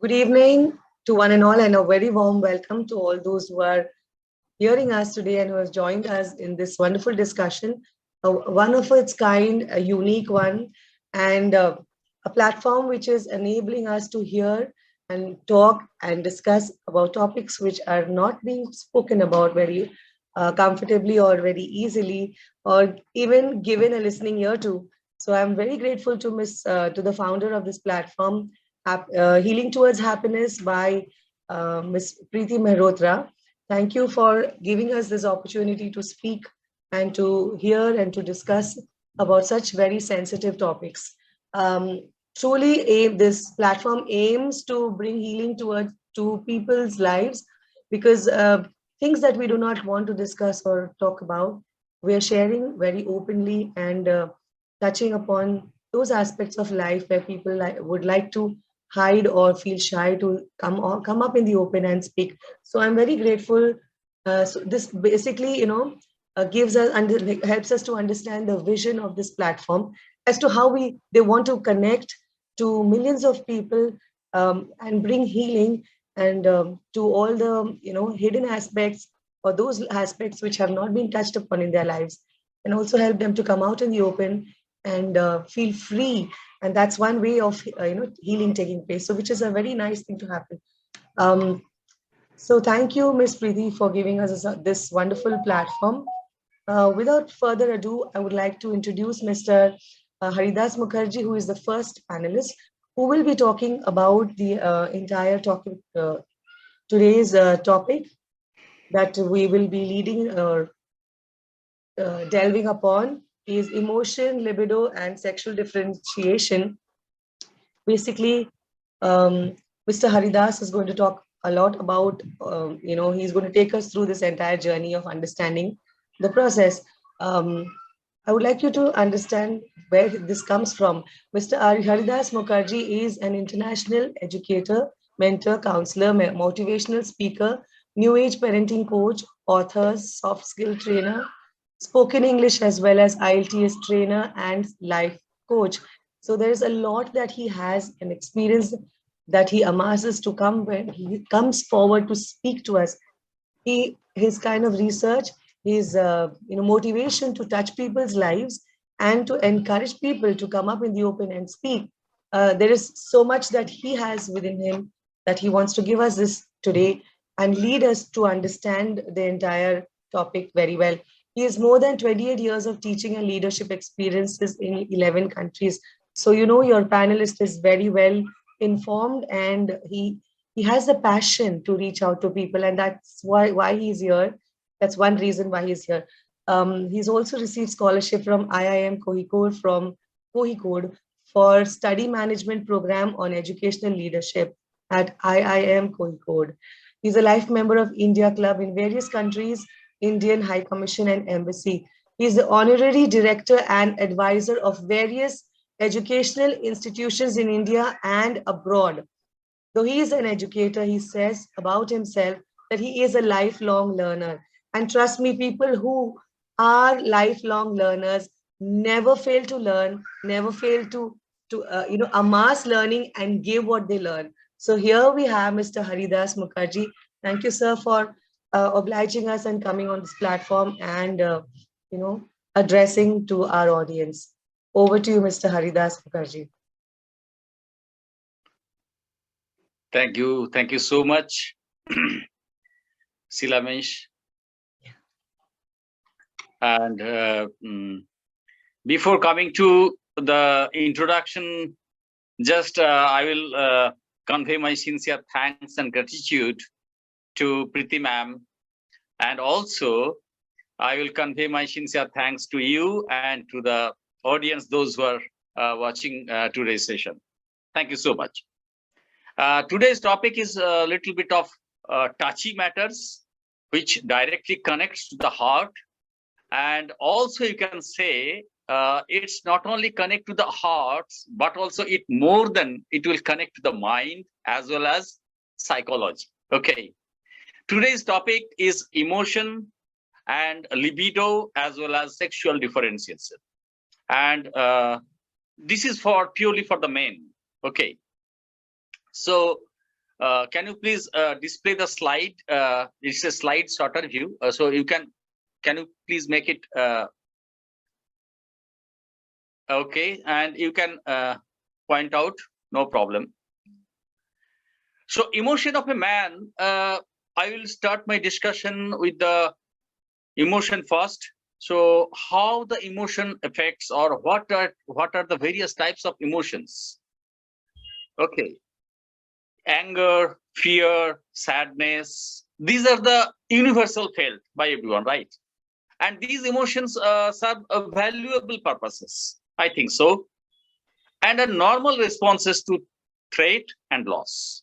Good evening to one and all, and a very warm welcome to all those who are hearing us today and who have joined us in this wonderful discussion, one of its kind, a unique one, and a platform which is enabling us to hear and talk and discuss about topics which are not being spoken about very comfortably or very easily, or even given a listening ear to. So I'm very grateful to to the founder of this platform, Healing Towards Happiness by Ms. Preeti Mehrotra. Thank you for giving us this opportunity to speak and to hear and to discuss about such very sensitive topics. Truly, this platform aims to bring healing to people's lives because things that we do not want to discuss or talk about, we are sharing very openly and touching upon those aspects of life where people would like to hide or feel shy to come up in the open and speak. So I'm very grateful. So this basically, gives us helps us to understand the vision of this platform as to how they want to connect to millions of people and bring healing and to all the hidden aspects or those aspects which have not been touched upon in their lives, and also help them to come out in the open and feel free. And that's one way of healing taking place, so which is a very nice thing to happen. So thank you, Ms. Preeti, for giving us this wonderful platform. Without further ado, I would like to introduce Mr. Haridas Mukherjee, who is the first panelist, who will be talking about the entire topic, today's topic that we will be leading or delving upon is emotion, libido, and sexual differentiation. Basically, Mr. Haridas is going to talk a lot about, he's going to take us through this entire journey of understanding the process. I would like you to understand where this comes from. Mr. Haridas Mukherjee is an international educator, mentor, counselor, motivational speaker, new age parenting coach, author, soft skill trainer, spoken English as well as IELTS trainer and life coach. So there is a lot that he has, an experience that he amasses to come when he comes forward to speak to us. His kind of research, his motivation to touch people's lives and to encourage people to come up in the open and speak. There is so much that he has within him that he wants to give us this today and lead us to understand the entire topic very well. He has more than 28 years of teaching and leadership experiences in 11 countries. So, your panelist is very well informed, and he has the passion to reach out to people, and that's why he's here. That's one reason why he's here. He's also received scholarship from IIM Kohikode for study management program on educational leadership at IIM Kohikode. He's a life member of India Club in various countries, Indian High Commission and Embassy. He's the honorary director and advisor of various educational institutions in India and abroad. Though he is an educator, he says about himself that he is a lifelong learner. And trust me, people who are lifelong learners never fail to learn, never fail to amass learning and give what they learn. So here we have Mr. Haridas Mukherjee. Thank you, sir, for obliging us and coming on this platform and addressing to our audience. Over to you, Mr. Haridas Mukherjee. Thank you so much, Silamesh. And before coming to the introduction, just I will convey my sincere thanks and gratitude to Preeti ma'am, and also I will convey my sincere thanks to you and to the audience, those who are watching today's session. Thank you so much. Today's topic is a little bit of touchy matters, which directly connects to the heart. And also you can say it's not only connect to the hearts, but also it will connect to the mind as well as psychology. Okay. Today's topic is emotion and libido as well as sexual differentiation. And this is purely for the men. Okay. So Can you please display the slide? It's a slide shorter view. So you can you please make it okay, and you can point out, no problem. So emotion of a man, I will start my discussion with the emotion first. So how the emotion affects, or what are the various types of emotions? Okay, anger, fear, sadness, these are the universal felt by everyone, right? And these emotions serve valuable purposes, I think so, and are normal responses to threat and loss.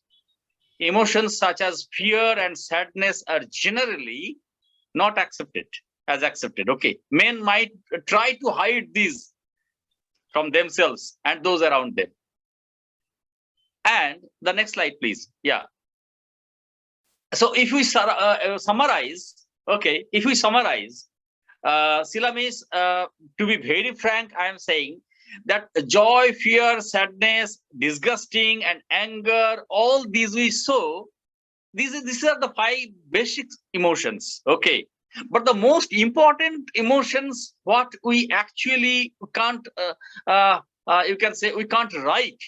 Emotions such as fear and sadness are generally not accepted as accepted. Okay, men might try to hide these from themselves and those around them. And the next slide, please. Yeah. So if we summarize, okay, if we summarize, Silamis, to be very frank, I am saying that joy, fear, sadness, disgusting, and anger, all these we saw, these are the 5 basic emotions. Okay, but the most important emotions, what we actually can't, you can say, we can't write.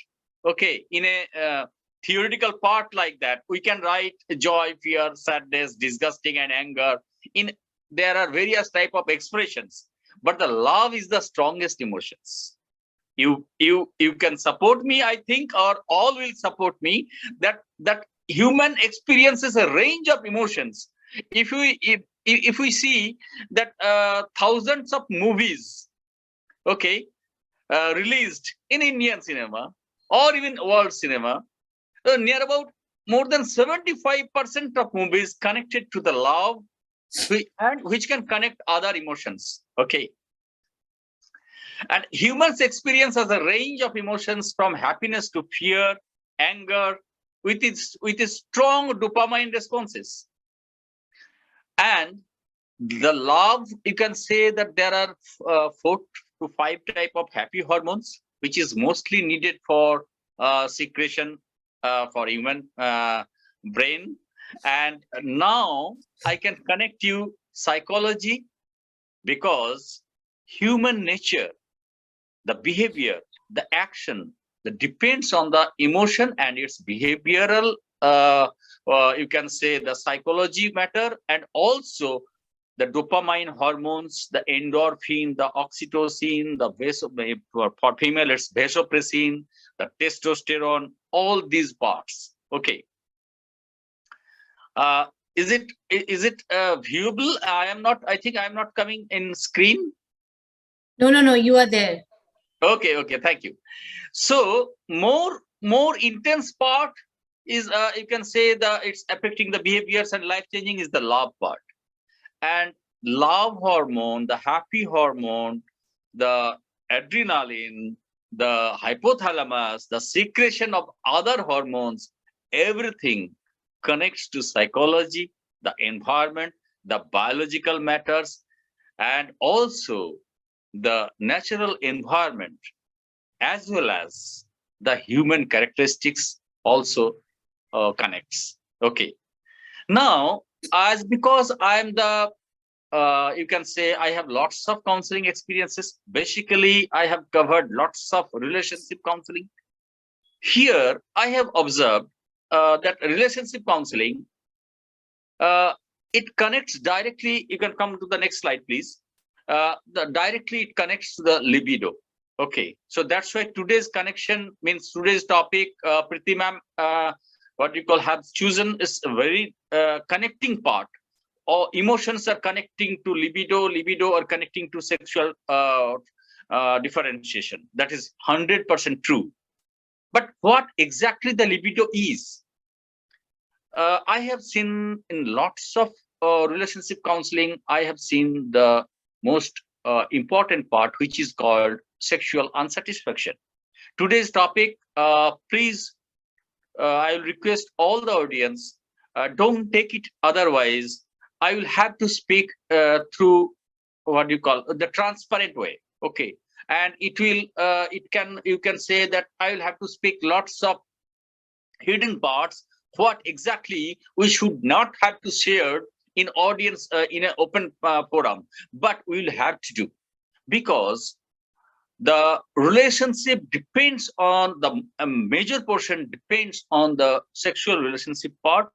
Okay, in a theoretical part like that, we can write joy, fear, sadness, disgusting, and anger. There are various type of expressions, but the love is the strongest emotions. You can support me, I think, or all will support me that human experiences a range of emotions. If we see that thousands of movies, okay, released in Indian cinema or even world cinema, near about more than 75% of movies connected to the love, and which can connect other emotions. Okay, and humans experience as a range of emotions from happiness to fear, anger, with its strong dopamine responses. And the love, you can say that there are 4 to 5 type of happy hormones, which is mostly needed for secretion for human brain. And now I can connect you psychology, because human nature, the behavior, the action, that depends on the emotion and its behavioral, you can say the psychology matter, and also the dopamine hormones, the endorphin, the oxytocin, for female it's vasopressin, the testosterone, all these parts. Okay. Is it viewable? I think I'm not coming in screen. No, you are there. Okay, thank you. So more intense part is, you can say, it's affecting the behaviors and life changing is the love part. And love hormone, the happy hormone, the adrenaline, the hypothalamus, the secretion of other hormones, everything connects to psychology, the environment, the biological matters, and also the natural environment, as well as the human characteristics also connects. Okay. Now, because I'm the, you can say, I have lots of counseling experiences. Basically, I have covered lots of relationship counseling. Here, I have observed that relationship counseling, it connects directly. You can come to the next slide, please. Directly it connects to the libido. Okay, so that's why today's connection means today's topic, Priti ma'am, what you call have chosen is a very connecting part. Or emotions are connecting to libido are connecting to sexual differentiation. That is 100% true. But what exactly the libido is? I have seen in lots of relationship counseling, I have seen the most important part, which is called sexual unsatisfaction. Today's topic, please, I will request all the audience, don't take it otherwise. I will have to speak through what you call the transparent way. Okay, and it will, you can say that I will have to speak lots of hidden parts what exactly we should not have to share in audience in an open forum, but we will have to do, because the relationship depends on the a major portion depends on the sexual relationship part,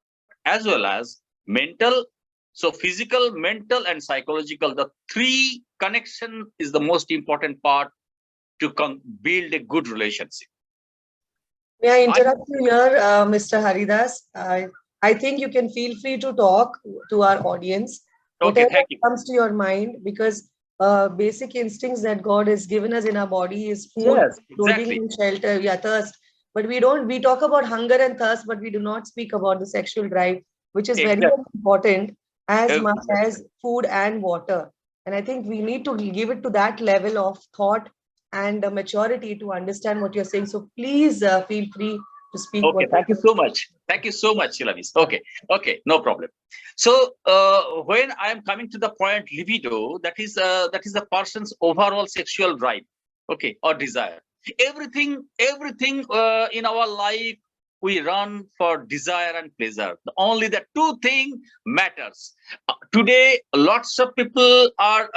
as well as mental. So physical, mental, and psychological, the three connection is the most important part to build a good relationship. May I interrupt you here, Mr. Haridas? I think you can feel free to talk to our audience, Okay, whatever thank you. comes to your mind, because basic instincts that God has given us in our body is food, Yes, clothing, exactly. and shelter. Yeah, thirst. But we talk about hunger and thirst, but we do not speak about the sexual drive, which is very, Exactly. very important as much Exactly. as food and water. And I think we need to give it to that level of thought and maturity to understand what you're saying. So please feel free to speak. Okay, What thank you so much. Thank you so much, Shilamis. Okay, okay, no problem. So when I am coming to the point libido, that is a person's overall sexual drive, okay, or desire. Everything in our life we run for desire and pleasure. Only the two things matters. Today, lots of people are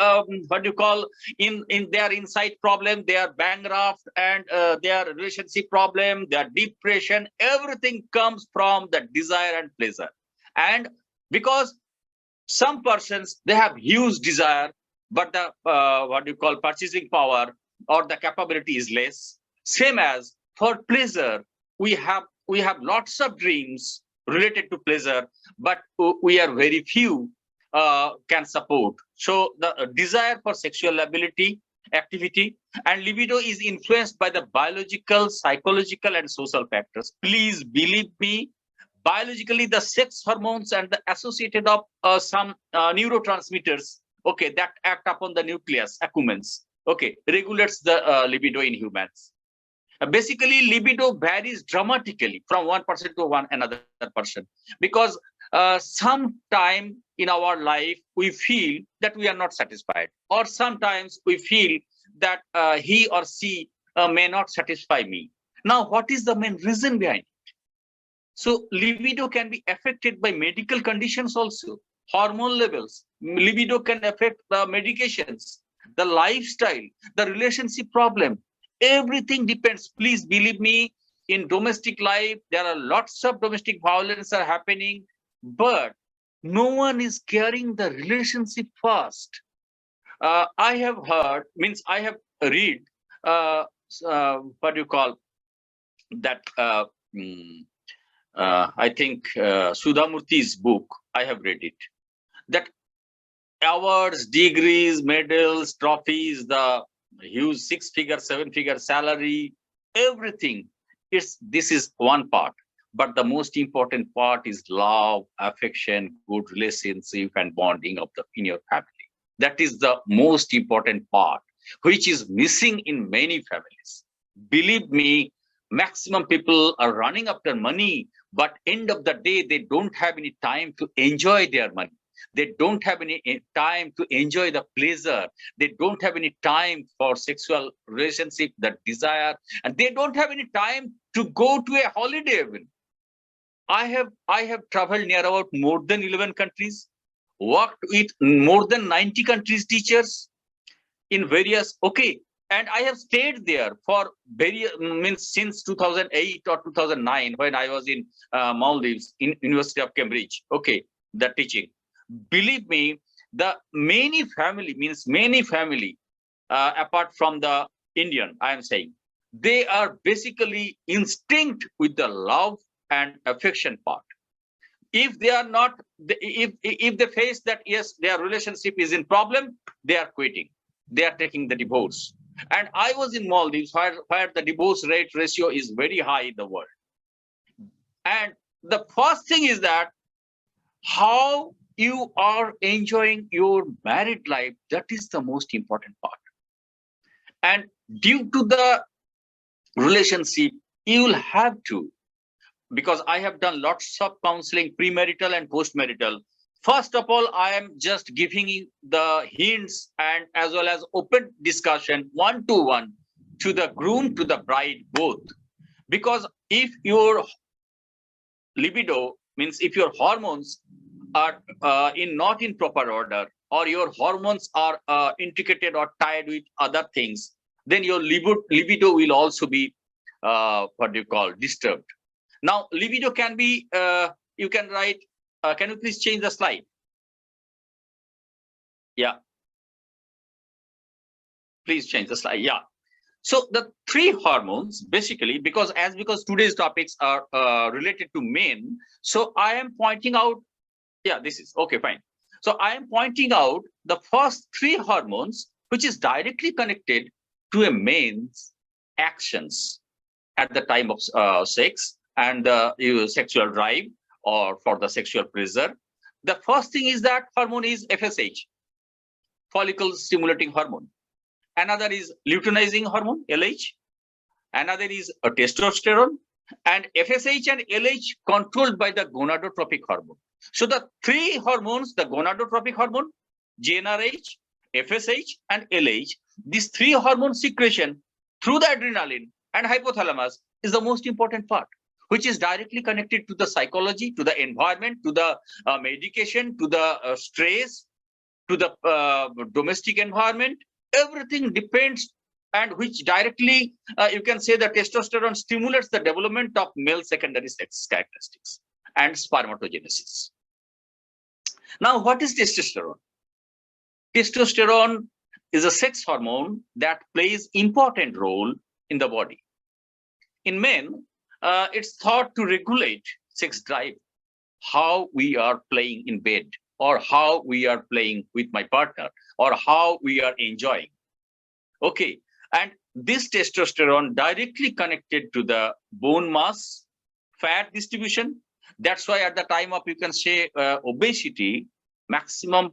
what do you call in their inside problem. They are bankrupt, and their relationship problem, their depression, everything comes from the desire and pleasure. And because some persons, they have huge desire, but the what do you call purchasing power or the capability is less. Same as for pleasure, we have lots of dreams related to pleasure, but we are very few can support. So the desire for sexual ability, activity, and libido is influenced by the biological, psychological, and social factors. Please believe me, biologically the sex hormones and the associated of some neurotransmitters, okay, that act upon the nucleus accumbens, okay, regulates the libido in humans. Basically, libido varies dramatically from one person to one another person, because sometime in our life we feel that we are not satisfied, or sometimes we feel that he or she may not satisfy me. Now, what is the main reason behind it? So libido can be affected by medical conditions also, hormone levels. Libido can affect the medications, the lifestyle, the relationship problem. Everything depends. Please believe me, in domestic life, there are lots of domestic violence are happening, but no one is caring the relationship first. I have heard, means I have read, what do you call that? I think Sudhamurthy's book, I have read it, that awards, degrees, medals, trophies, the huge 6-figure, 7-figure salary, everything, this is one part. But the most important part is love, affection, good relationship, and bonding of in your family. That is the most important part, which is missing in many families. Believe me, maximum people are running after money, but end of the day, they don't have any time to enjoy their money. They don't have any time to enjoy the pleasure. They don't have any time for sexual relationship, that desire, and they don't have any time to go to a holiday even. I have traveled near about more than 11 countries, worked with more than 90 countries teachers in various, okay, and I have stayed there for various, means since 2008 or 2009, when I was in Maldives, in University of Cambridge, okay, the teaching. Believe me, the many family, apart from the Indian, I am saying, they are basically instinct with the love and affection part. If they are not, if they face that, yes, their relationship is in problem, they are quitting, they are taking the divorce. And I was in Maldives, where the divorce rate ratio is very high in the world. And the first thing is that how you are enjoying your married life, that is the most important part. And due to the relationship, you will have to, because I have done lots of counseling, premarital and postmarital. First of all, I am just giving you the hints and as well as open discussion one-to-one to the groom, to the bride, both. Because if your libido means if your hormones are not in proper order, or your hormones are intricated or tied with other things, then your libido will also be disturbed. Now, libido can be, you can write, can you please change the slide? Yeah. Please change the slide. Yeah. So the three hormones, basically, because today's topics are related to men, so I am pointing out, yeah, this is okay, fine. So I am pointing out the first three hormones, which is directly connected to a man's actions at the time of sex and the sexual drive or for the sexual pleasure. The first thing is that hormone is FSH, follicle stimulating hormone. Another is luteinizing hormone, LH. Another is a testosterone. And FSH and LH controlled by the gonadotropic hormone. So the three hormones, the gonadotropic hormone, GnRH, FSH, and LH, these three hormone secretion through the adrenaline and hypothalamus is the most important part, which is directly connected to the psychology, to the environment, to the medication, to the stress, to the domestic environment. Everything depends, and which directly, you can say that testosterone stimulates the development of male secondary sex characteristics and spermatogenesis. Now, what is testosterone? Testosterone is a sex hormone that plays important role in the body. In men, it's thought to regulate sex drive, how we are playing in bed, or how we are playing with my partner, or how we are enjoying. Okay, and this testosterone directly connected to the bone mass, fat distribution. That's why at the time of, you can say, obesity, maximum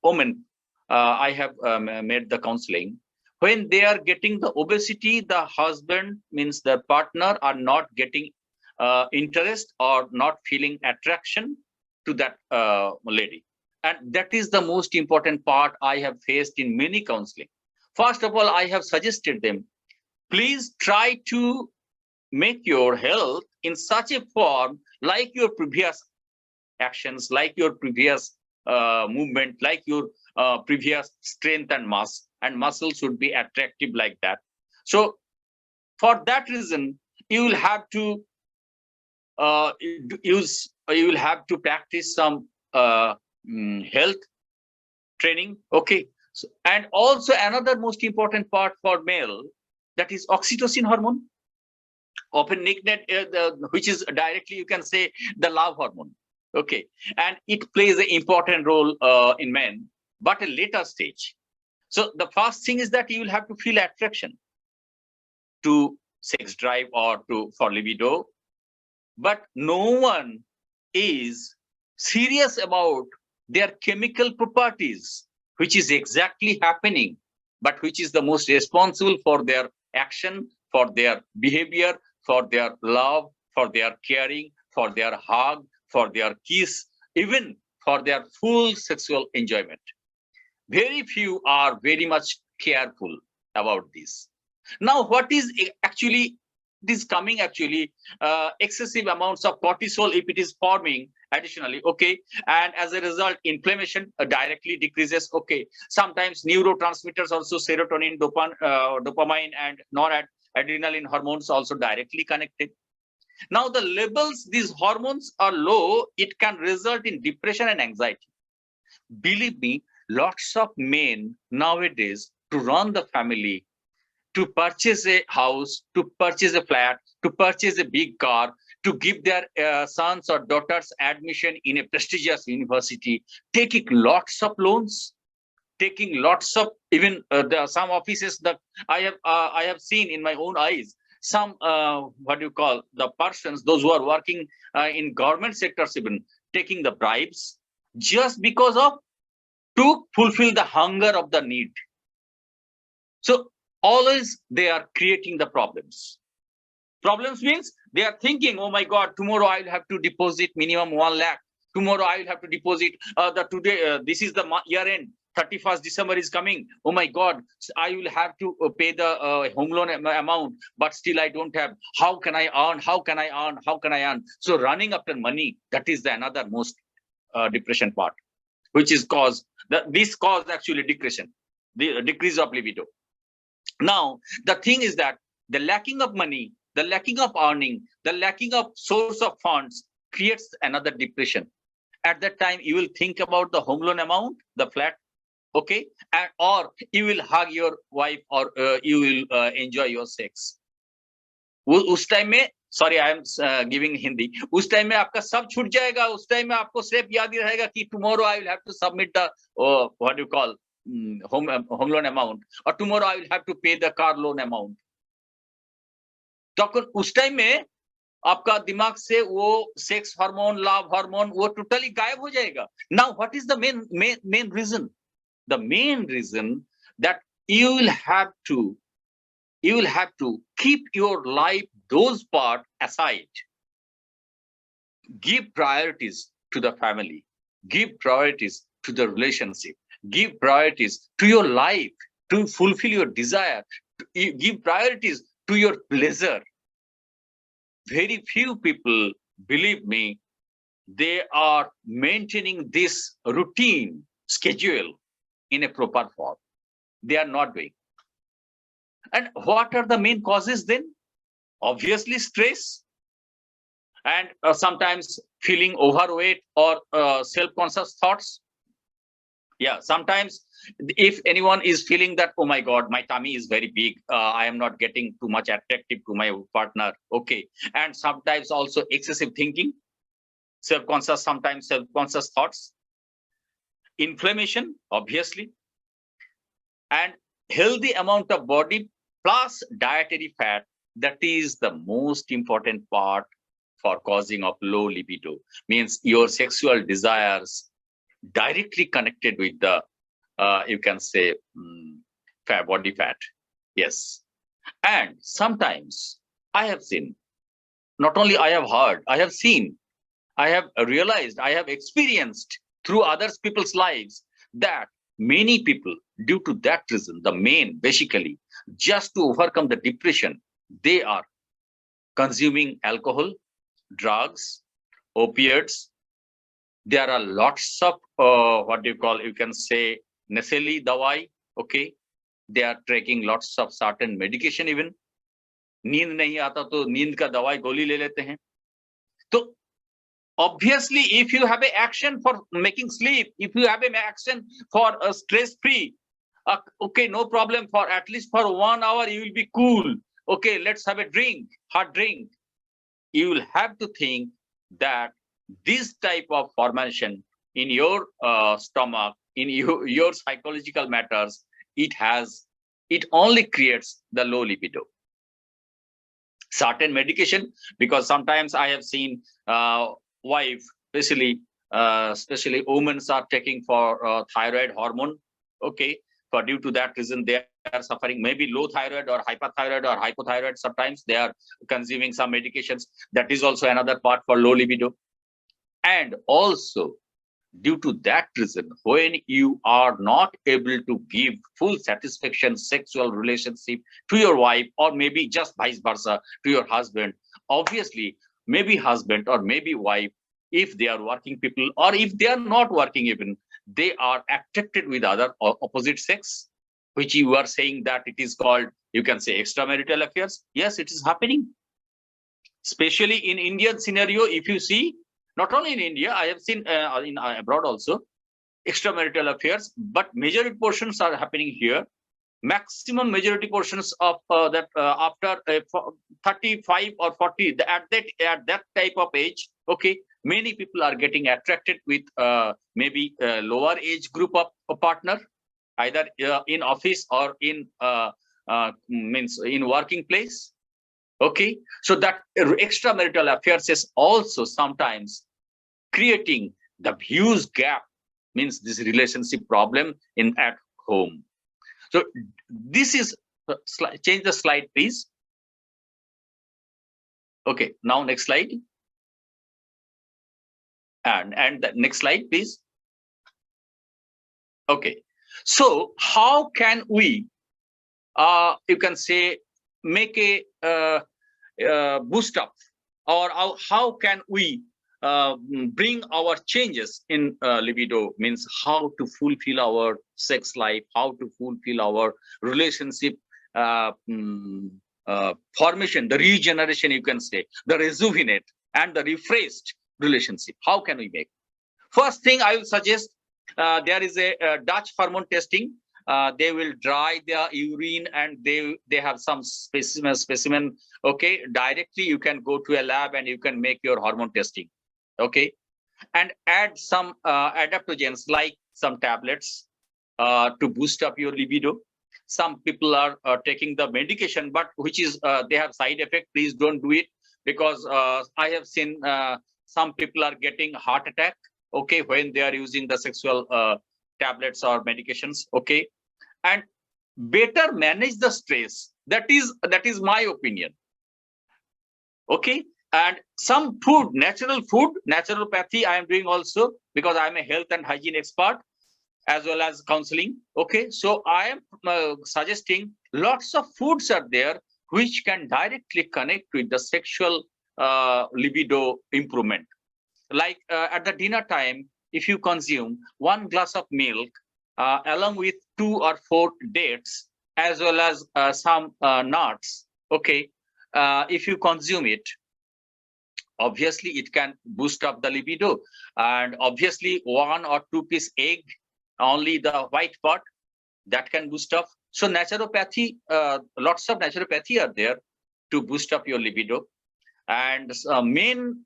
women, I have made the counseling. When they are getting the obesity, the husband, means the partner, are not getting interest or not feeling attraction to that lady. And that is the most important part I have faced in many counseling. First of all, I have suggested them, please try to make your health in such a form like your previous actions, like your previous movement, like your previous strength and mass, and muscle should be attractive like that. So for that reason, you will have to practice some health training. Okay. So, and also another most important part for male, that is oxytocin hormone, often nicknamed which is directly, you can say, the love hormone. Okay, and it plays an important role in men, but a later stage. So the first thing is that you will have to feel attraction to sex drive or for libido, but no one is serious about their chemical properties, which is exactly happening, but which is the most responsible for their action, for their behavior, for their love, for their caring, for their hug, for their kiss, even for their full sexual enjoyment. Very few are very much careful about this. Now, what is actually this coming? Actually, excessive amounts of cortisol, if it is forming additionally, okay, and as a result, inflammation directly decreases. Okay, sometimes neurotransmitters also, serotonin, dopamine, and noradrenaline hormones also directly connected. Now, the levels these hormones are low, it can result in depression and anxiety. Believe me, lots of men nowadays, to run the family, to purchase a house, to purchase a flat, to purchase a big car, to give their sons or daughters admission in a prestigious university, taking lots of loans, taking lots of, even some offices that I have seen in my own eyes. Some the persons, those who are working in government sectors, even taking the bribes just because of to fulfill the hunger of the need. So always they are creating the problems. Problems means they are thinking, oh my God, tomorrow I will have to deposit minimum 1 lakh. Tomorrow I will have to deposit today. This is the year end. 31st December is coming. Oh my God, I will have to pay the home loan amount, but still I don't have. How can I earn? How can I earn? How can I earn? So running after money, that is the another most depression part, which is this cause actually depression, the decrease of libido. Now, the thing is that the lacking of money, the lacking of earning, the lacking of source of funds creates another depression. At that time, you will think about the home loan amount, the flat, okay, or you will hug your wife, or you will enjoy your sex. उस time में, sorry, I am giving Hindi, उस time में आपका सब छूट जाएगा. उस time में आपको सिर्फ याद ही रहेगा कि tomorrow I will have to submit the what do you call home loan amount, or tomorrow I will have to pay the car loan amount. तो उस टाइम में आपका दिमाग से वो सेक्स हार्मोन, लव हार्मोन, वो टोटली गायब हो जाएगा. Now, what is the main reason? The main reason that you will have to keep your life, those part aside. Give priorities to the family. Give priorities to the relationship. Give priorities to your life, to fulfill your desire. Give priorities to your pleasure. Very few people, believe me, they are maintaining this routine schedule in a proper form. They are not doing. And what are the main causes then? Obviously, stress, and sometimes feeling overweight or self-conscious thoughts. Yeah, sometimes if anyone is feeling that, oh my God, my tummy is very big, I am not getting too much attractive to my partner, okay. And sometimes also excessive thinking, self-conscious, sometimes self-conscious thoughts, inflammation, obviously, and healthy amount of body plus dietary fat. That is the most important part for causing of low libido. Means your sexual desires directly connected with the, you can say, body fat. Yes. And sometimes I have seen, not only I have heard, I have seen, I have realized, I have experienced through others people's lives that many people, due to that reason, the main, basically, just to overcome the depression, they are consuming alcohol, drugs, opiates. There are lots of, what do you call, you can say, nasally dawai, okay. They are taking lots of certain medication even. नींद नहीं आता तो नींद का दवाई गोली ले लेते हैं. तो obviously, if you have an action for making sleep, if you have an action for stress free, okay, no problem, for at least for 1 hour you will be cool. Okay, let's have a drink, hot drink. You will have to think that this type of formation in your stomach, in your psychological matters, it only creates the low libido. Certain medication, because sometimes I have seen wife, especially women are taking for thyroid hormone, okay. For due to that reason, they are suffering maybe low thyroid or hyperthyroid or hypothyroid. Sometimes they are consuming some medications. That is also another part for low libido. And also, due to that reason, when you are not able to give full satisfaction sexual relationship to your wife, or maybe just vice versa to your husband, obviously, maybe husband or maybe wife, if they are working people, or if they are not working even, they are attracted with other opposite sex, which you are saying that it is called, you can say, extramarital affairs. Yes, it is happening. Especially in Indian scenario, if you see, not only in India, I have seen in abroad also, extramarital affairs, but majority portions are happening here. Maximum majority portions of that after 35 or 40, at that type of age, okay, many people are getting attracted with maybe a lower age group of a partner, either in office or in means in working place. Okay, so that extramarital affairs is also sometimes creating the huge gap, means this relationship problem in at home. So this is, change the slide, please. Okay, now next slide. And the next slide, please. Okay, So how can we, you can say, make a boost up, or how can we bring our changes in libido, means how to fulfill our sex life, how to fulfill our relationship formation, the regeneration, you can say, the rejuvenate and the refreshed relationship. How can we make? First thing I will suggest, there is a Dutch hormone testing. They will dry their urine and they have some specimen. Okay, directly you can go to a lab and you can make your hormone testing. Okay, and add some adaptogens like some tablets to boost up your libido. Some people are taking the medication, but which is they have side effect. Please don't do it, because I have seen some people are getting heart attack, okay, when they are using the sexual tablets or medications. Okay, and better manage the stress. That is my opinion. Okay, and some food, naturopathy I am doing also, because I am a health and hygiene expert as well as counseling. Okay, so I am suggesting lots of foods are there which can directly connect with the sexual libido improvement. Like at the dinner time, if you consume 1 glass of milk along with 2 or 4 dates, as well as some nuts, okay, if you consume it, obviously it can boost up the libido. And obviously 1 or 2 piece egg, only the white part, that can boost up. So naturopathy, lots of naturopathy are there to boost up your libido. And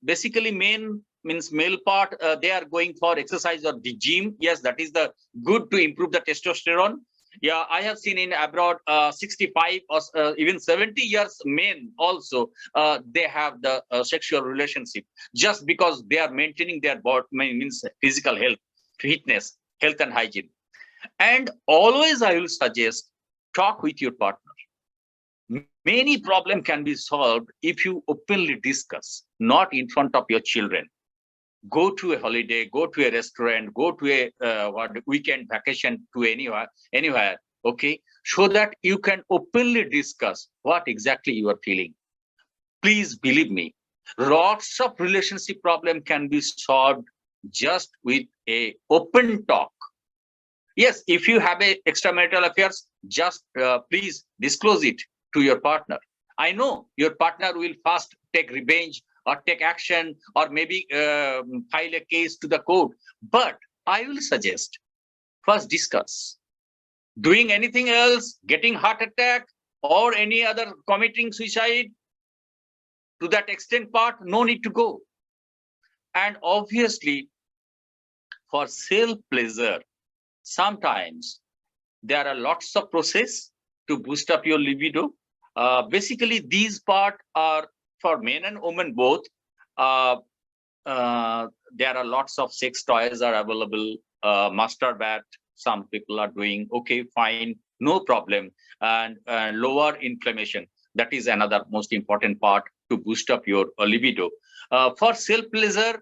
basically main means male part, they are going for exercise or the gym. Yes, that is the good to improve the testosterone. Yeah, I have seen in abroad 65 or even 70 years men also, they have the sexual relationship, just because they are maintaining their body, means physical health, fitness, health and hygiene. And always I will suggest, talk with your partner. Many problems can be solved if you openly discuss, not in front of your children. Go to a holiday, go to a restaurant, go to a weekend vacation to anywhere, okay, so that you can openly discuss what exactly you are feeling. Please believe me, lots of relationship problem can be solved just with a open talk. Yes, if you have a extramarital affairs, just please disclose it to your partner. I know your partner will first take revenge or take action, or maybe file a case to the court. But I will suggest, first discuss. Doing anything else, getting heart attack or any other committing suicide, to that extent part, no need to go. And obviously, for self-pleasure, sometimes there are lots of process to boost up your libido. Basically, these part are for men and women both. There are lots of sex toys are available. Masturbate, some people are doing. Okay, fine, no problem. And lower inflammation. That is another most important part to boost up your libido. For self-pleasure,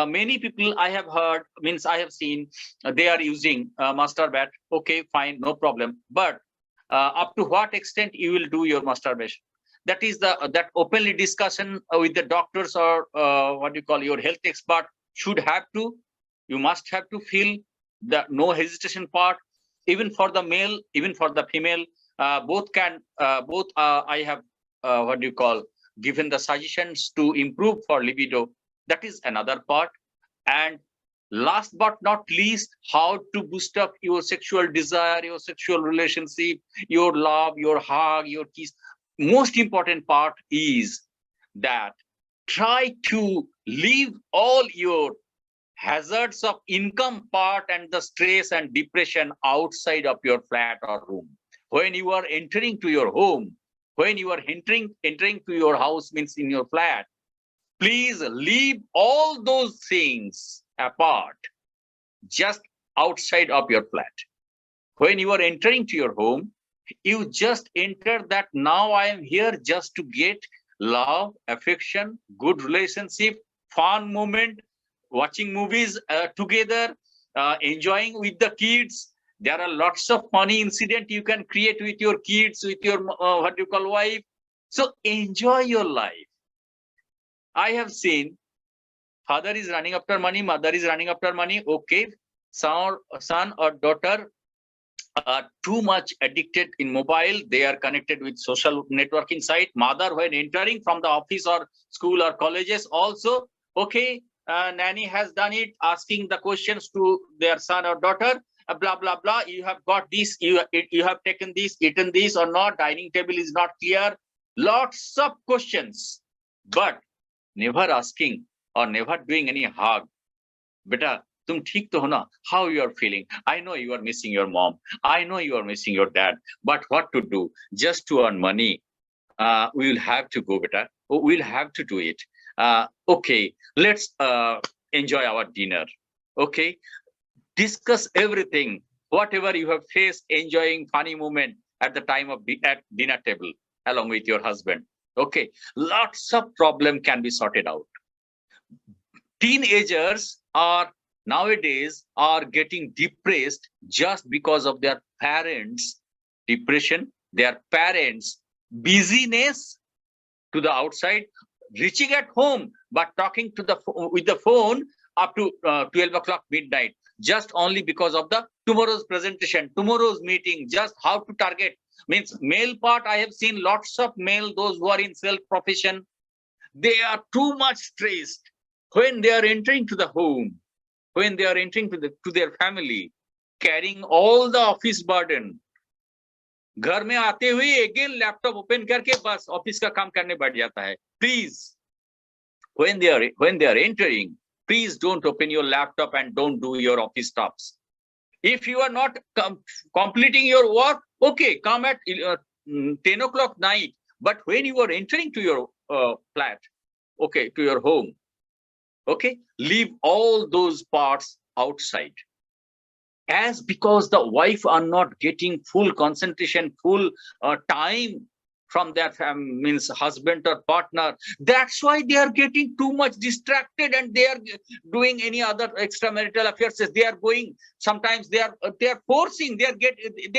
many people I have heard, means I have seen, they are using masturbate. Okay, fine, no problem. But up to what extent you will do your masturbation? That is that openly discussion with the doctors or what you call your health expert should have to. You must have to feel the no hesitation part. Even for the male, even for the female, both can I have what do you call given the suggestions to improve for libido. That is another part. And last but not least, how to boost up your sexual desire, your sexual relationship, your love, your hug, your kiss. Most important part is that try to leave all your hazards of income part and the stress and depression outside of your flat or room. When you are entering to your home, when you are entering to your house, means in your flat, please leave all those things apart, just outside of your flat. When you are entering to your home, you just enter that now I am here just to get love, affection, good relationship, fun moment, watching movies together, enjoying with the kids, There are lots of funny incident you can create with your kids, with your wife. So enjoy your life. I have seen father is running after money, mother is running after money. Okay, son or daughter are too much addicted in mobile. They are connected with social networking site. Mother, when entering from the office or school or colleges, also, okay, nanny has done it, asking the questions to their son or daughter, blah, blah, blah. You have got this, you have taken this, eaten this or not, dining table is not clear. Lots of questions, but never asking or never doing any hug. Beta, tum theek to ho na? How you are feeling? I know you are missing your mom. I know you are missing your dad. But what to do? Just to earn money, we will have to go, beta. We'll have to do it. Okay, let's enjoy our dinner. Okay, discuss everything, whatever you have faced, enjoying funny moment at the time of at dinner table along with your husband. Okay, lots of problem can be sorted out. Teenagers are nowadays are getting depressed just because of their parents' depression, their parents' busyness to the outside, reaching at home, but talking to with the phone up to 12 o'clock midnight, just only because of the tomorrow's presentation, tomorrow's meeting, just how to target. Means male part, I have seen lots of male, those who are in self-profession, they are too much stressed when they are entering to the home, when they are entering to their family, carrying all the office burden. घर में आते हुए again laptop open करके बस office का काम करने बैठ जाता है. Please, when they are entering, please don't open your laptop and don't do your office stuffs. If you are not completing your work, okay, come at 10 o'clock night. But when you are entering to your flat, okay, to your home, okay, leave all those parts outside. As because the wife are not getting full concentration, full time from their means husband or partner, that's why they are getting too much distracted and they are doing any other extramarital affairs. They are going, sometimes they are forcing, they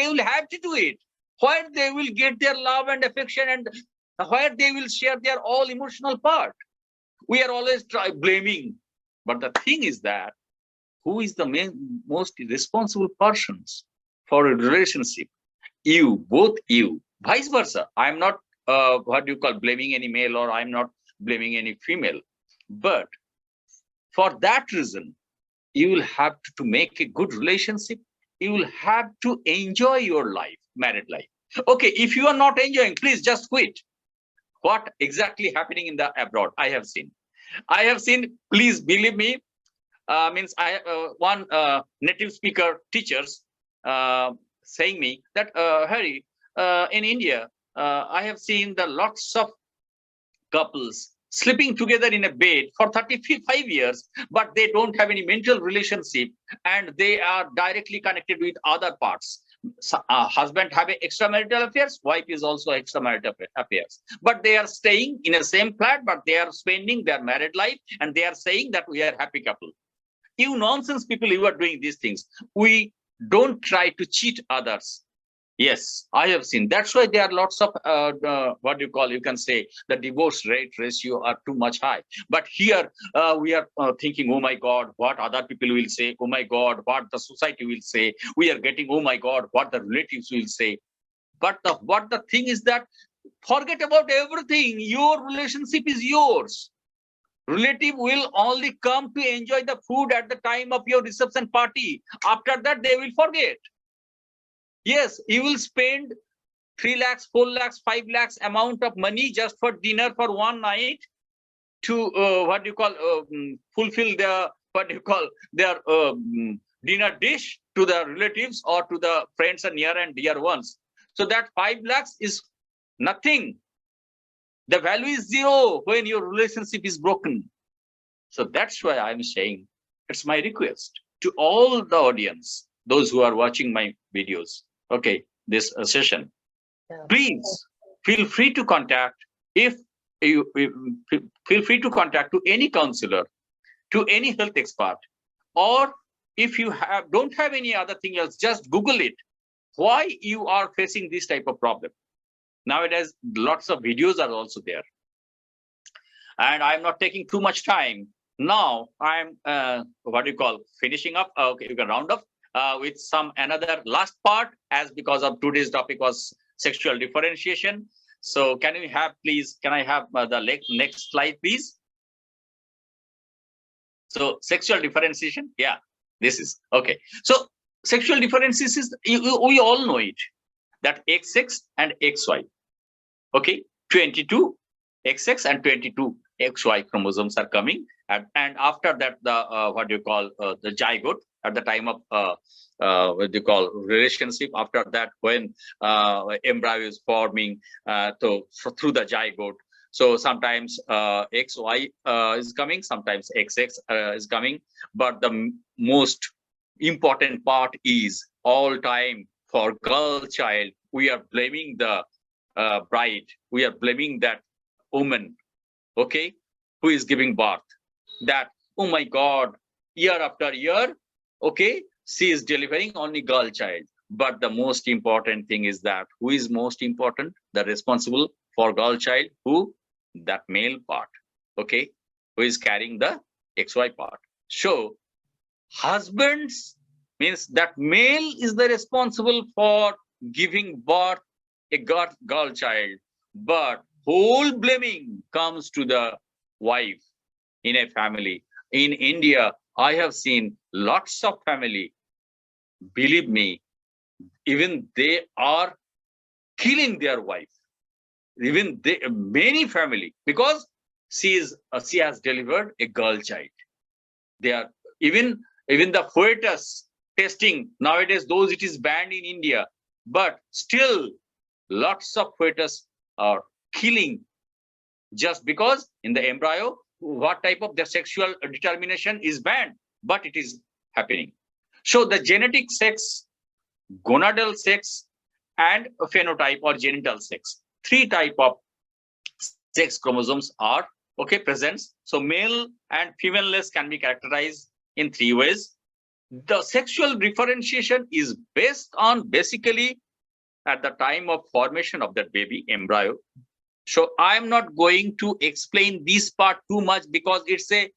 will have to do it, where they will get their love and affection and where they will share their all emotional part. We are always blaming, but the thing is that who is the most responsible persons for a relationship? You, both you, vice versa. I'm not blaming any male, or I'm not blaming any female, but for that reason, you will have to make a good relationship. You will have to enjoy your life, married life. Okay, if you are not enjoying, please just quit. What exactly happening in the abroad? I have seen, please believe me, means I one native speaker teachers saying me that Harry, in India, I have seen the lots of couples sleeping together in a bed for 35 years, but they don't have any mental relationship and they are directly connected with other parts. Husband have extramarital affairs, wife is also extramarital affairs, but they are staying in a same flat, but they are spending their married life and they are saying that we are happy couple. You nonsense people, you are doing these things. We don't try to cheat others. Yes, I have seen. That's why there are lots of you can say the divorce rate ratio are too much high. But here we are thinking, oh my God, what other people will say? Oh my God, what the society will say? We are getting, oh my God, what the relatives will say. But what the thing is that forget about everything. Your relationship is yours. Relative will only come to enjoy the food at the time of your reception party. After that, they will forget. Yes, you will spend 3 lakhs, 4 lakhs, 5 lakhs amount of money just for dinner for one night to fulfill their dinner dish to the relatives or to the friends and near and dear ones. So that 5 lakhs is nothing. The value is zero when your relationship is broken. So that's why I'm saying, it's my request to all the audience, those who are watching my videos, okay, this session, please feel free to contact, feel free to contact to any counselor, to any health expert, or if you don't have any other thing else, just Google it. Why you are facing this type of problem? Nowadays, lots of videos are also there. And I'm not taking too much time. Now I'm, finishing up. Okay, you can round up with another last part, as because of today's topic was sexual differentiation. So can I have the next slide, please? So sexual differentiation, yeah, this is okay. So sexual differentiation is, we all know it, that XX and XY. Okay, 22 XX and 22 XY chromosomes are coming, and after that the the zygote at the time of relationship. After that, when embryo is forming, through the zygote. So sometimes XY is coming, sometimes XX is coming, but the most important part is all time for girl child. We are blaming the bride. We are blaming that woman, okay, who is giving birth. That, oh my God, year after year, okay, she is delivering only girl child. But the most important thing is that who is most important? The responsible for girl child, who? That male part, okay, who is carrying the XY part. So husbands means that male is the responsible for giving birth a girl child, but whole blaming comes to the wife in a family. In India, I have seen lots of family, believe me, even they are killing their wife. Even many family, because she has delivered a girl child. They are even the fetus testing nowadays, though it is banned in India, but still lots of fetus are killing just because in the embryo what type of the sexual determination is banned, but it is happening. So the genetic sex, gonadal sex, and phenotype or genital sex, three type of sex chromosomes are presents. So male and femaleness can be characterized in three ways. The sexual differentiation is based on basically at the time of formation of that baby embryo. So I'm not going to explain this part too much because it's a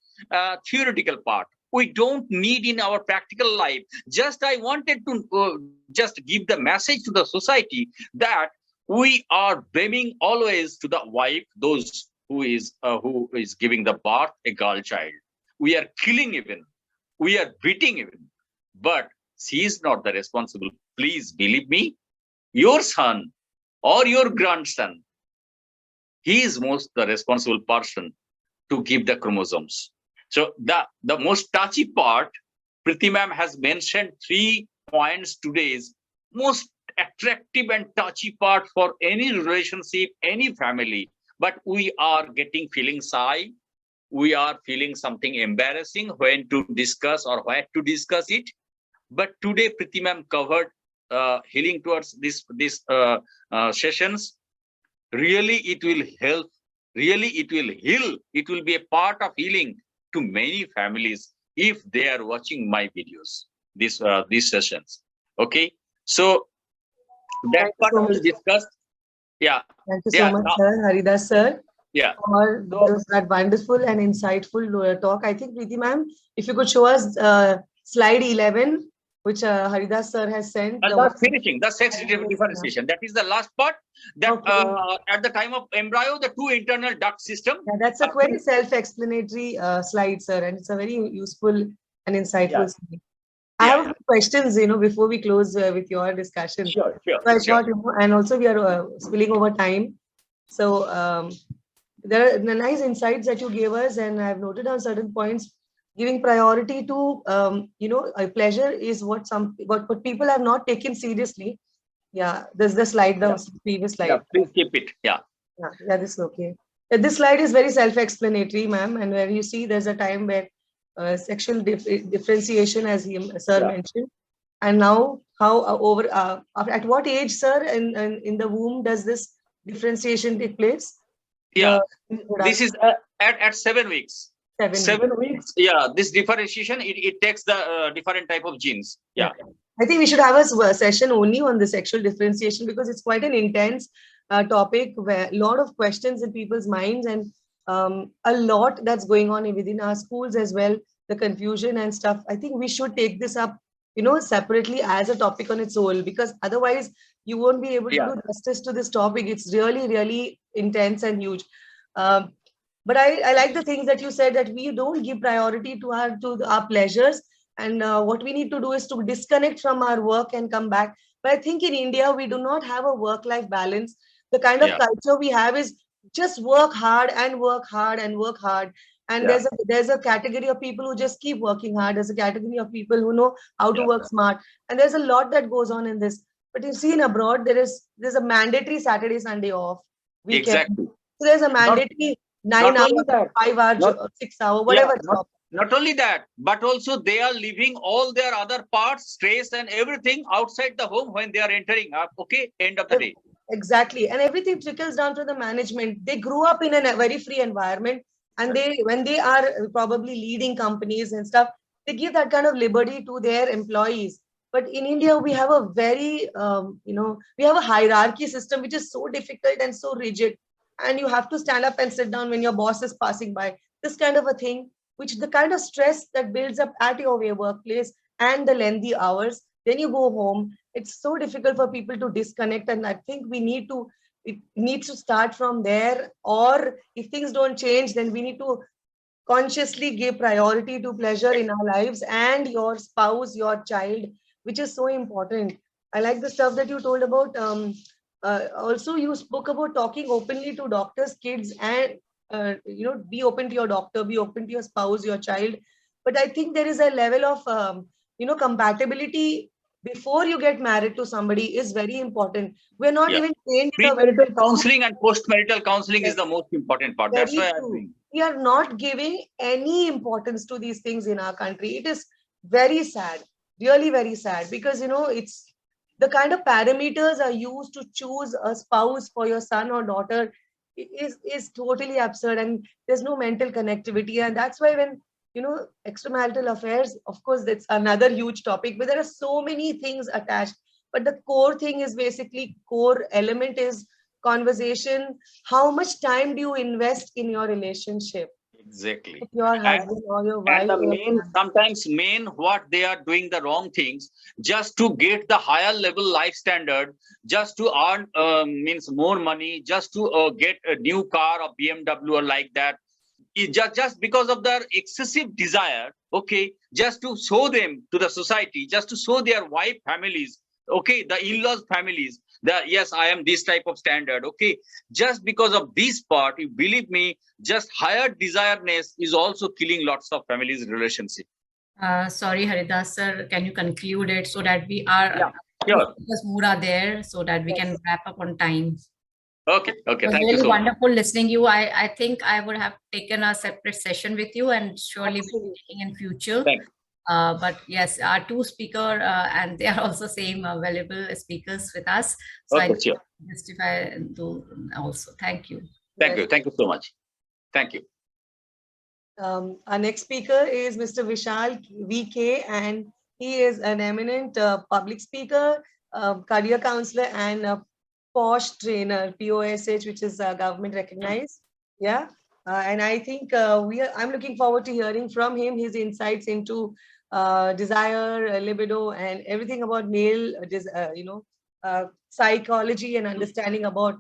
theoretical part. We don't need in our practical life. Just I wanted to just give the message to the society that we are blaming always to the wife, those who is giving the birth a girl child. We are killing even, we are beating even, but she is not the responsible. Please believe me, your son or your grandson, he is most the responsible person to give the chromosomes. So the most touchy part, Priti ma'am has mentioned 3 points today's most attractive and touchy part for any relationship, any family. But we are feeling shy. We are feeling something embarrassing when to discuss or where to discuss it. But today Priti ma'am covered healing towards this sessions. Really, it will help. Really, it will heal. It will be a part of healing to many families if they are watching my videos, these sessions. Okay, so that part was discussed. Yeah. Thank you so much, sir, Haridas sir. Yeah. For that wonderful and insightful talk. I think, Preeti ma'am, if you could show us slide 11, which Haridas sir has sent. That's finishing the sex differentiation. That is the last part. That at the time of embryo, the 2 internal duct system. Yeah, that's a very self-explanatory slide, sir, and it's a very useful and insightful slide. I have a few questions, before we close with your discussion. Sure. And also we are spilling over time. So there are the nice insights that you gave us, and I've noted down certain points. Giving priority to, a pleasure is what people have not taken seriously. Yeah, there's the slide, the previous slide. Yeah, please keep it. Yeah, this is okay. This slide is very self-explanatory, ma'am, and where you see there's a time where sexual differentiation, as sir mentioned, and now how at what age, sir, in the womb does this differentiation take place? Yeah, this is at 7 weeks. 7 weeks. Yeah, this differentiation, it takes the different type of genes. Yeah. I think we should have a session only on the sexual differentiation, because it's quite an intense topic where a lot of questions in people's minds, and a lot that's going on within our schools as well, the confusion and stuff. I think we should take this up, separately as a topic on its own, because otherwise you won't be able to do justice to this topic. It's really, really intense and huge. But I like the things that you said, that we don't give priority to our pleasures, and what we need to do is to disconnect from our work and come back. But I think in India we do not have a work-life balance. The kind of culture we have is just work hard and work hard and work hard. And there's a category of people who just keep working hard. There's a category of people who know how to work smart. And there's a lot that goes on in this. But you see, in abroad, there's a mandatory Saturday, Sunday off weekend. Exactly. So there's a mandatory 9 hours, 5 hours, 6 hours, whatever. Not only that, but also they are leaving all their other parts, stress and everything outside the home when they are entering. Okay, end of the day. Exactly. And everything trickles down to the management. They grew up in a very free environment, and when they are probably leading companies and stuff, they give that kind of liberty to their employees. But in India, we have a very, we have a hierarchy system which is so difficult and so rigid. And you have to stand up and sit down when your boss is passing by. This kind of a thing, which the kind of stress that builds up at your workplace, and the lengthy hours, then you go home. It's so difficult for people to disconnect. And I think it needs to start from there. Or if things don't change, then we need to consciously give priority to pleasure in our lives, and your spouse, your child, which is so important. I like the stuff that you told about. Also, you spoke about talking openly to doctors, kids, and be open to your doctor, be open to your spouse, your child. But I think there is a level of compatibility before you get married to somebody is very important. We're not even trained. Premarital counseling and post-marital counseling is the most important part. That's why I'm doing. We are not giving any importance to these things in our country. It is very sad, really very sad, because it's the kind of parameters are used to choose a spouse for your son or daughter is totally absurd, and there's no mental connectivity. And that's why when extramarital affairs, of course, that's another huge topic, but there are so many things attached. But the core thing is basically, core element is conversation. How much time do you invest in your relationship? Exactly. With your husband or your wife. And sometimes what they are doing the wrong things just to get the higher level life standard, just to earn means more money, just to get a new car or BMW or like that. Just because of their excessive desire, okay, just to show them to the society, just to show their wife families, okay, the in-laws families, that yes, I am this type of standard, okay. Just because of this part, you believe me, just higher desireness is also killing lots of families' relationship. Sorry, Haridas sir, can you conclude it so that we are more are there, so that we can wrap up on time? Okay, Thank you really so wonderful much. Listening you. I think I would have taken a separate session with you, and surely we'll be taking in future. But yes, our two speakers, and they are also same valuable speakers with us. So I justify and do also. Thank you. Thank you so much. Thank you. Our next speaker is Mr. Vishal VK, and he is an eminent public speaker, career counselor, and POSH trainer, POSH, which is government recognized. Yeah. And I think I'm looking forward to hearing from him his insights into desire, libido, and everything about male, psychology and understanding about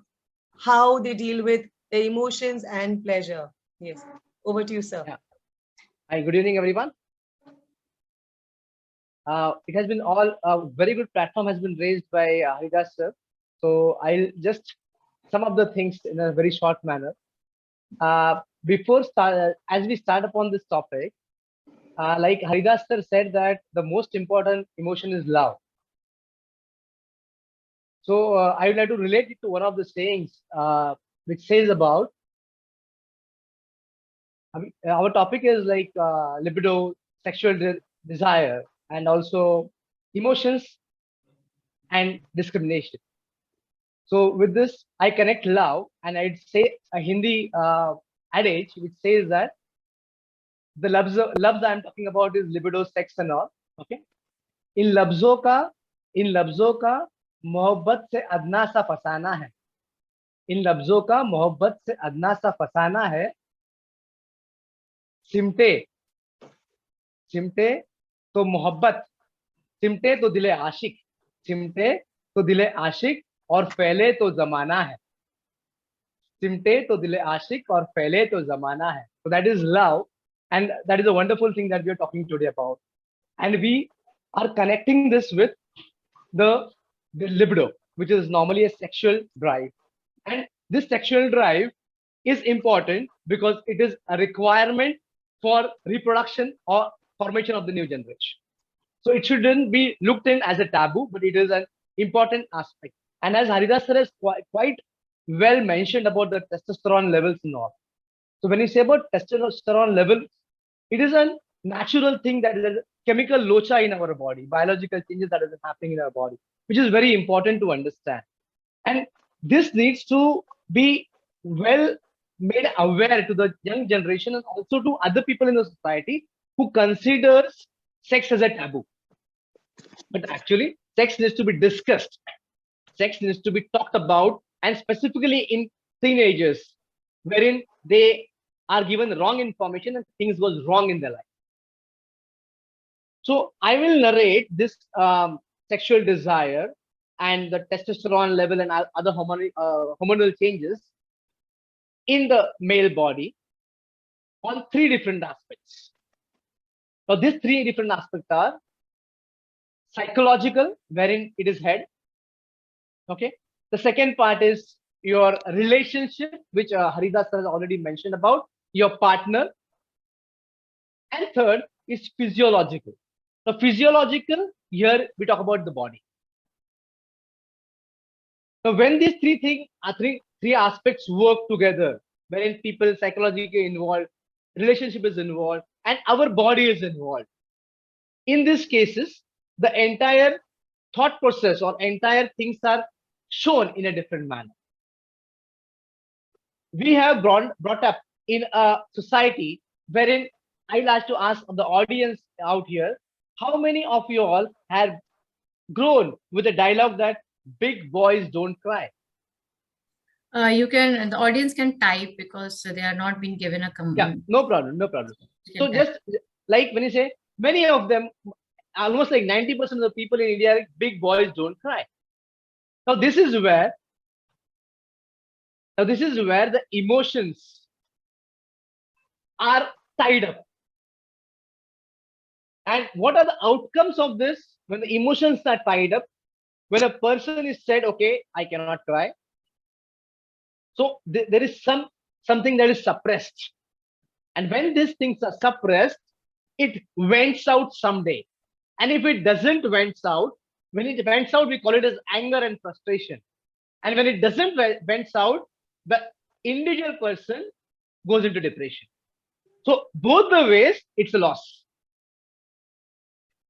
how they deal with their emotions and pleasure. Yes. Over to you, sir. Yeah. Hi, good evening, everyone. It has been a very good platform has been raised by Haridas sir. So I'll just sum up the things in a very short manner. As we start upon this topic, like Haridas sir said that the most important emotion is love. So I would like to relate it to one of the sayings which says about, our topic is like libido, sexual desire, and also emotions and discrimination. So with this, I connect love, and I'd say a Hindi adage which says that the loves I'm talking about is libido, sex and all. Okay. इन लफ्जों का मोहब्बत से अदना सा फसाना है. इन लफ्जों का मोहब्बत से अदना सा फसाना है. सिमटे तो मोहब्बत, सिमटे तो दिले आशिक, सिमटे तो दिले आशिक और फैले तो जमाना है. सिमटे तो दिले आशिक और फैले तो जमाना है. So that is love, and that is a wonderful thing that we are talking today about. And we are connecting this with the libido, which is normally a sexual drive. And this sexual drive is important because it is a requirement for reproduction or formation of the new generation. So it shouldn't be looked in as a taboo, but it is an important aspect. And as Haridas sir has quite well mentioned about the testosterone levels and all. So when you say about testosterone levels, it is a natural thing, that is a chemical locha in our body, biological changes that is happening in our body, which is very important to understand. And this needs to be well made aware to the young generation and also to other people in the society who considers sex as a taboo. But actually, sex needs to be discussed. Sex needs to be talked about, and specifically in teenagers, wherein they are given wrong information and things goes wrong in their life. So I will narrate this sexual desire and the testosterone level and other hormonal changes in the male body on 3 different aspects. Now these 3 different aspects are psychological, wherein it is head. Okay. The second part is your relationship, which Haridas has already mentioned about, your partner. And third is physiological. Now physiological, here we talk about the body. Now when these three aspects work together, wherein people psychologically involved, relationship is involved, and our body is involved, in these cases, the entire thought process or entire things are shown in a different manner. We have brought up in a society wherein I'd like to ask the audience out here, how many of you all have grown with a dialogue that big boys don't cry? The audience can type because they are not being given a command. Yeah, no problem. So just like when you say, many of them, almost like 90% of the people in India, big boys don't cry. Now this is where the emotions are tied up. And what are the outcomes of this when the emotions are tied up? When a person is said, okay, I cannot cry. So there is something that is suppressed. And when these things are suppressed, it vents out someday. And if it doesn't vents out, when it vents out, we call it as anger and frustration. And when it doesn't vents out, the individual person goes into depression. So both the ways, it's a loss.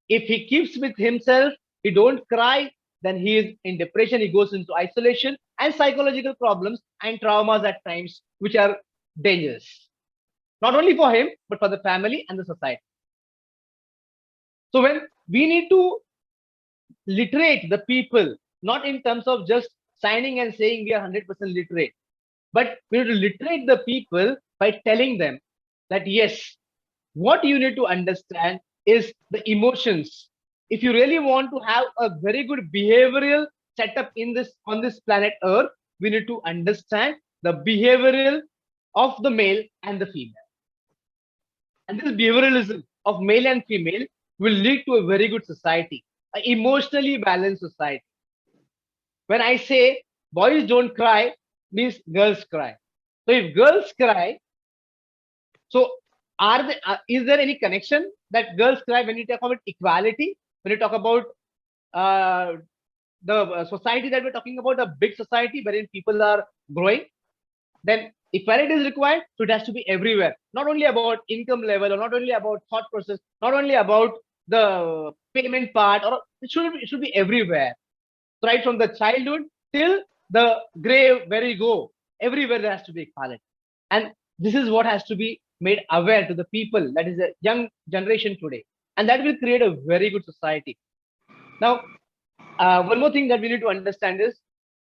If he keeps with himself, he don't cry, then he is in depression, he goes into isolation and psychological problems and traumas at times, which are dangerous. Not only for him, but for the family and the society. So when we need to literate the people, not in terms of just signing and saying we are 100% literate, but we need to literate the people by telling them that yes, what you need to understand is the emotions. If you really want to have a very good behavioral setup on this planet Earth, we need to understand the behavioral of the male and the female. And this behavioralism of male and female will lead to a very good society, an emotionally balanced society. When I say boys don't cry, means girls cry. So if girls cry, so is there any connection that girls cry when you talk about equality? When you talk about the society that we're talking about, a big society wherein people are growing, then equality is required. So it has to be everywhere, not only about income level or not only about thought process, not only about the payment part, or it should be everywhere. So right from the childhood till the grave where you go, everywhere there has to be equality. And this is what has to be made aware to the people, that is the young generation today, and that will create a very good society. Now, one more thing that we need to understand is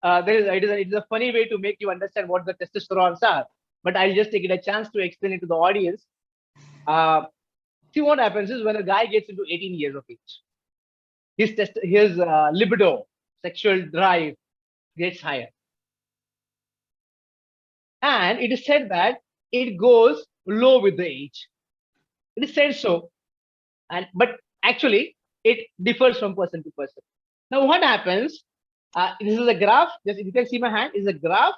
it is a funny way to make you understand what the testosterons are, but I'll just take it a chance to explain it to the audience. See, what happens is when a guy gets into 18 years of age, his libido, sexual drive, gets higher, and it is said that it goes low with the age. It is said so, but actually it differs from person to person. Now, what happens? This is a graph. Just if you can see my hand, is a graph.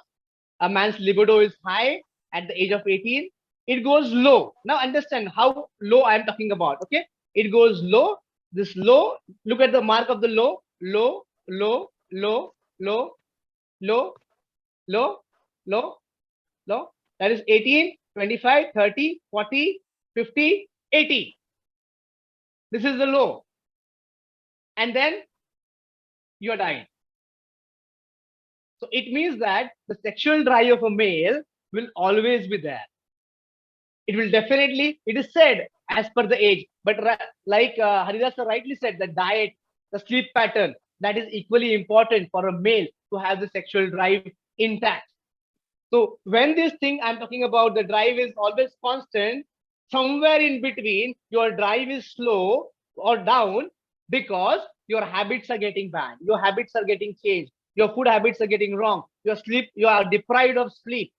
A man's libido is high at the age of 18. It goes low. Now, understand how low I am talking about. Okay, it goes low. This low. Look at the mark of the low. Low, low, low, low, low, low, low, low. That is 18, 25, 30, 40, 50, 80. This is the low. And then you are dying. So it means that the sexual drive of a male will always be there. It will definitely, it is said as per the age, but like Haridas rightly said, the diet, the sleep pattern, that is equally important for a male to have the sexual drive intact. So when this thing I'm talking about, the drive is always constant, somewhere in between, your drive is slow or down because your habits are getting bad, your habits are getting changed, your food habits are getting wrong, you are deprived of sleep.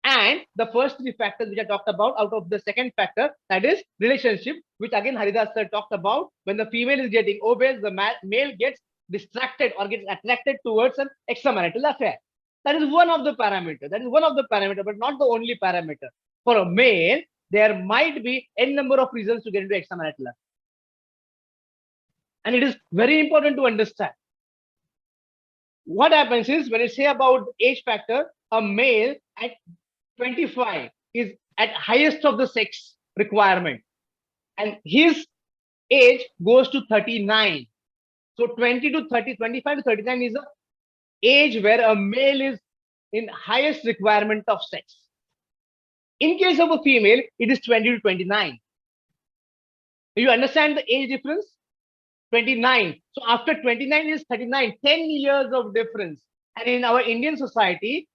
And the first three factors which I talked about out of the second factor, that is relationship, which again Haridas sir talked about. When the female is getting obese, the male gets distracted or gets attracted towards an extramarital affair. That is one of the parameters. That is one of the parameters, but not the only parameter. For a male, there might be n number of reasons to get into extramarital affair. And it is very important to understand. What happens is when you say about age factor, a male at 25 is at highest of the sex requirement, and his age goes to 39. So 20 to 30, 25 to 39 is the age where a male is in highest requirement of sex. In case of a female, it is 20 to 29. You understand the age difference? 29. So after 29 is 39, 10 years of difference. And in our Indian society,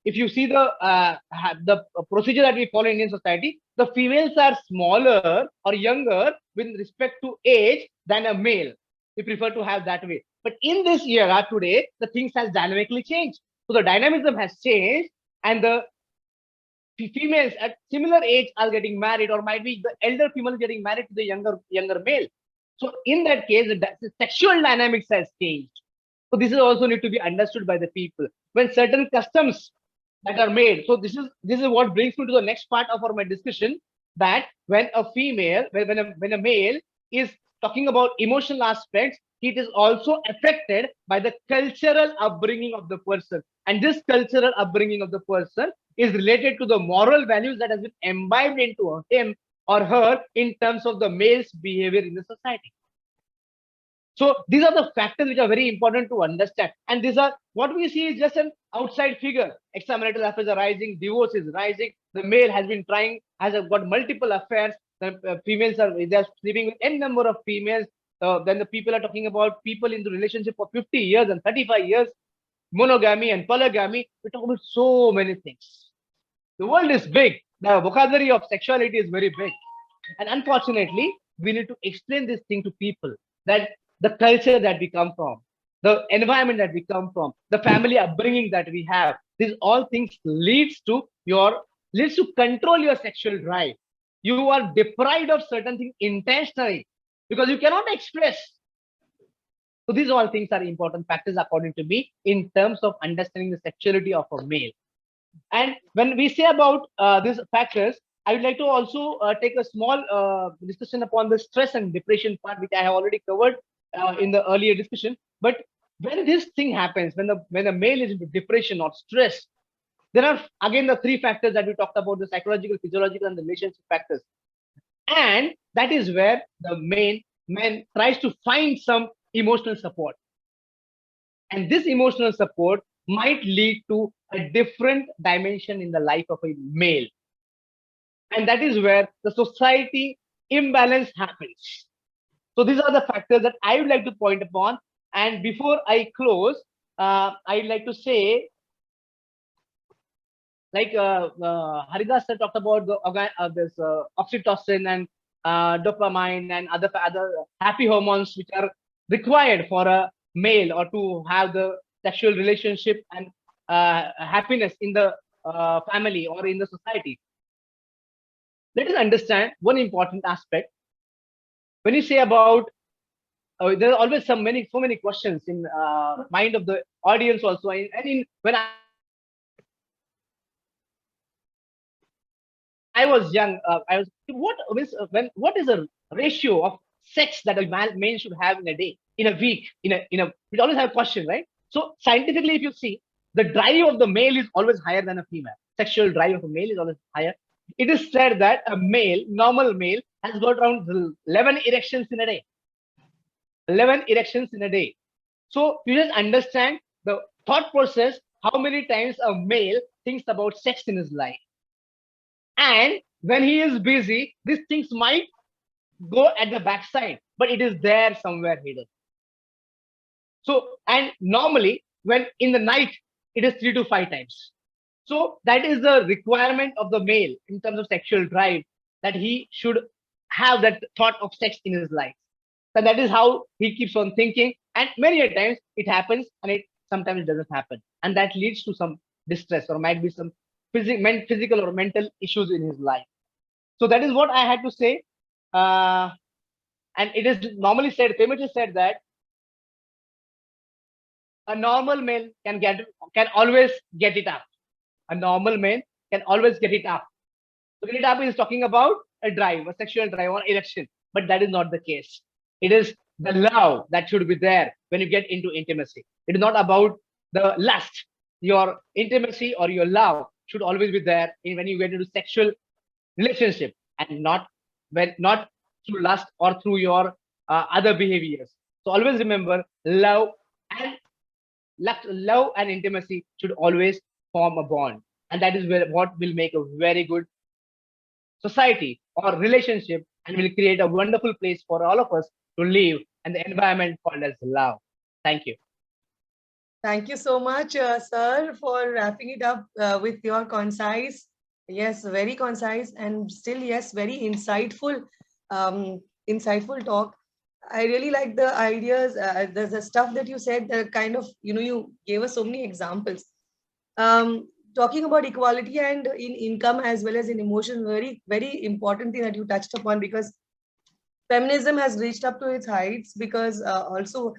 if you see the procedure that we follow in Indian society, the females are smaller or younger with respect to age than a male. We prefer to have that way. But in this era today, the things has dynamically changed. So the dynamism has changed, and the females at similar age are getting married, or might be the elder female getting married to the younger male. So in that case, the sexual dynamics has changed. So this is also need to be understood by the people. When certain customs that are made, so this is what brings me to the next part of my discussion, that when a female, when a male is talking about emotional aspects, it is also affected by the cultural upbringing of the person. And this cultural upbringing of the person is related to the moral values that has been imbibed into him or her in terms of the male's behavior in the society. So these are the factors which are very important to understand. And these are what we see is just an outside figure. Extramarital affairs are rising, divorce is rising. The male has got multiple affairs. The females they're sleeping with n number of females. Then the people are talking about people in the relationship for 50 years and 35 years, monogamy and polygamy. We talk about so many things. The world is big. The vocabulary of sexuality is very big. And unfortunately, we need to explain this thing to people, that the culture that we come from, the environment that we come from, the family upbringing that we have, these all things leads to control your sexual drive. You are deprived of certain things intentionally because you cannot express. So these all things are important factors according to me in terms of understanding the sexuality of a male. And when we say about these factors, I would like to also take a small discussion upon the stress and depression part, which I have already covered in the earlier discussion. But when this thing happens, when a male is into depression or stress, there are again the three factors that we talked about: the psychological, physiological, and the relationship factors. And that is where the man tries to find some emotional support. And this emotional support might lead to a different dimension in the life of a male. And that is where the society imbalance happens. So these are the factors that I would like to point upon. And before I close, I'd like to say, like Haridas sir talked about this oxytocin and dopamine and other happy hormones which are required for a male or to have the sexual relationship and happiness in the family or in the society. Let us understand one important aspect. When you say about, there are always so many questions in mind of the audience also, and when I was young, I was what is the ratio of sex that a man should have in a day, in a week, we always have a question, right? So scientifically, if you see, the drive of the male is always higher than a female. Sexual drive of a male is always higher. It is said that a normal male, has got around 11 erections in a day. 11 erections in a day. So you just understand the thought process, how many times a male thinks about sex in his life. And when he is busy, these things might go at the backside, but it is there somewhere hidden. So, and normally when in the night, it is 3 to 5 times. So that is the requirement of the male in terms of sexual drive, that he should have that thought of sex in his life. And that is how he keeps on thinking. And many a times it happens, and sometimes it doesn't happen. And that leads to some distress, or might be some physical or mental issues in his life. So that is what I had to say. And it is normally said, famously said, that a normal male can always get it up. A normal man can always get it up. So get it up is talking about a drive, a sexual drive, or erection. But that is not the case. It is the love that should be there when you get into intimacy. It is not about the lust. Your intimacy or your love should always be there when you get into sexual relationship, and not through lust or through your other behaviors. So always remember, love and intimacy should always form a bond, and that is what will make a very good society or relationship, and will create a wonderful place for all of us to live, and the environment called as love. Thank you. Thank you so much, sir, for wrapping it up with your concise, yes, very concise, and still, yes, very insightful talk. I really like the ideas, the stuff that you said, the kind of, you gave us so many examples. Talking about equality and in income as well as in emotion, very, very important thing that you touched upon, because feminism has reached up to its heights, because also,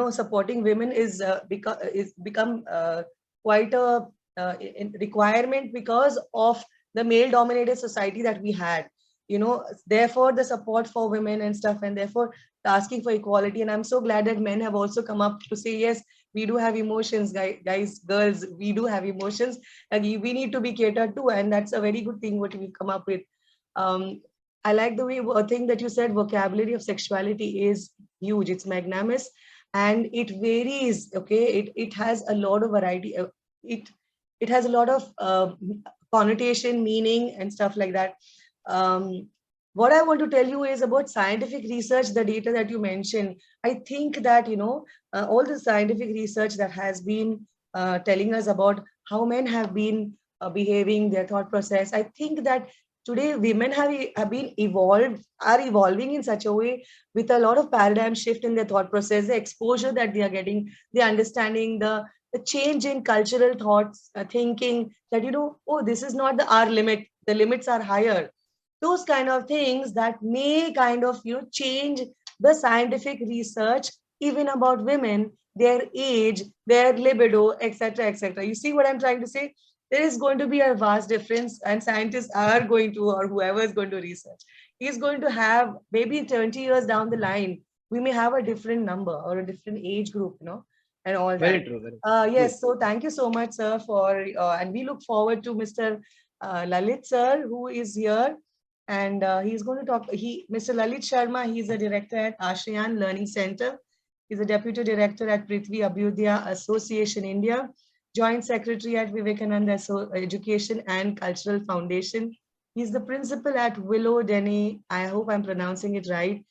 supporting women is become quite a requirement because of the male dominated society that we had. Therefore the support for women and stuff, and therefore asking for equality. And I'm so glad that men have also come up to say, yes, we do have emotions, guys, girls, we do have emotions, and we need to be catered to. And that's a very good thing what we've come up with. I like the way thing that you said, vocabulary of sexuality is huge. It's magnanimous, and it varies. Okay, it has a lot of variety. It has a lot of connotation, meaning, and stuff like that. What I want to tell you is about scientific research, the data that you mentioned. I think that, all the scientific research that has been telling us about how men have been behaving, their thought process. I think that today women are evolving in such a way, with a lot of paradigm shift in their thought process, the exposure that they are getting, the understanding, the change in cultural thoughts, thinking that, oh, this is not our limit, the limits are higher. Those kind of things that may kind of, change the scientific research, even about women, their age, their libido, etc., etc. You see what I'm trying to say? There is going to be a vast difference, and scientists are going to, or whoever is going to research, is going to have, maybe 20 years down the line, we may have a different number or a different age group, and all that. Very true. Very true. Yes, so thank you so much, sir, for, and we look forward to Mr. Lalit, sir, who is here. And he's going to talk, Mr. Lalit Sharma, he's a director at Ashayan Learning Center. He's a deputy director at Prithvi Abhyudaya Association, India, joint secretary at Vivekananda Education and Cultural Foundation, He's the principal at Willow Denny, I hope I'm pronouncing it right,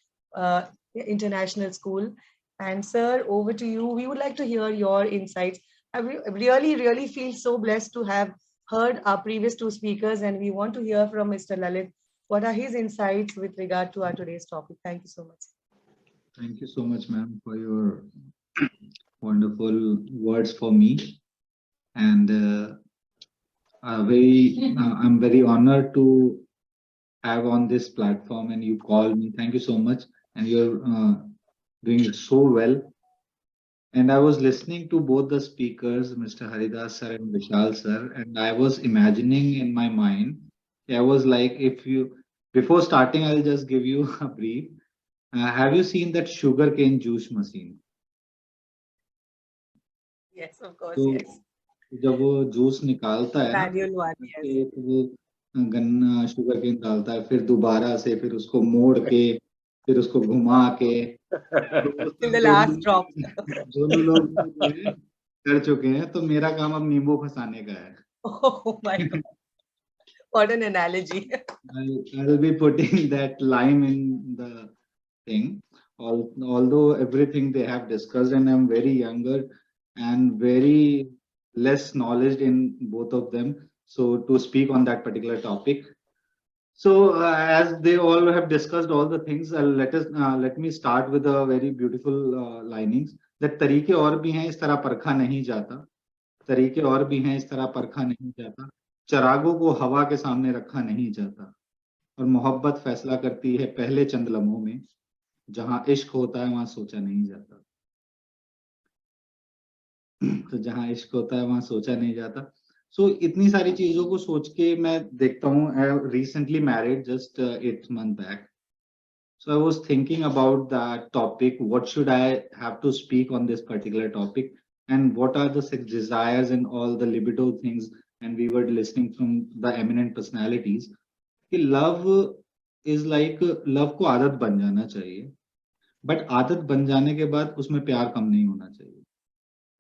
International School. And sir, over to you. We would like to hear your insights. I really feel so blessed to have heard our previous two speakers, and we want to hear from Mr. Lalit. What are his insights with regard to our today's topic? Thank you so much. Thank you so much, ma'am, for your wonderful words for me. And I'm very honored to have on this platform, and you called me. Thank you so much. And you're doing it so well. And I was listening to both the speakers, Mr. Haridas sir and Vishal sir, and I was imagining in my mind, I was like, if you, before starting, I'll just give you a brief. Have you seen that sugarcane juice machine? Yes, of course, तो yes. जब वो juice निकालता है ना, Manual one, yes. तो वो गन्ना sugar cane डालता है, फिर दोबारा से फिर उसको मोड़ के फिर उसको घुमा के Till the last drop. दोनों लोग कर चुके हैं, तो मेरा काम अब नींबू फंसाने का है. Oh my God. What an analogy. I'll be putting that lime in the thing. Although everything they have discussed, and I'm very younger and very less knowledge in both of them, so to speak on that particular topic. So as they all have discussed all the things, let me start with a very beautiful linings. That तरीके और भी हैं, इस तरह परखा नहीं जाता. तरीके और भी हैं, इस तरह परखा नहीं जाता. चरागों को हवा के सामने रखा नहीं जाता. और मोहब्बत फैसला करती है पहले चंद लम्हों में. जहां इश्क होता है वहां सोचा नहीं जाता. तो जहां इश्क होता है वहां सोचा नहीं जाता. So इतनी सारी चीजों को सोच के मैं देखता हूँ. I recently married just 8 months back. So I was thinking about that topic. What should I have to speak on this particular topic, and what are the six desires and all the libido things? And we were listening from the eminent personalities. कि love is like love को आदत बन जाना चाहिए. But आदत बन जाने के बाद उसमें प्यार कम नहीं होना चाहिए.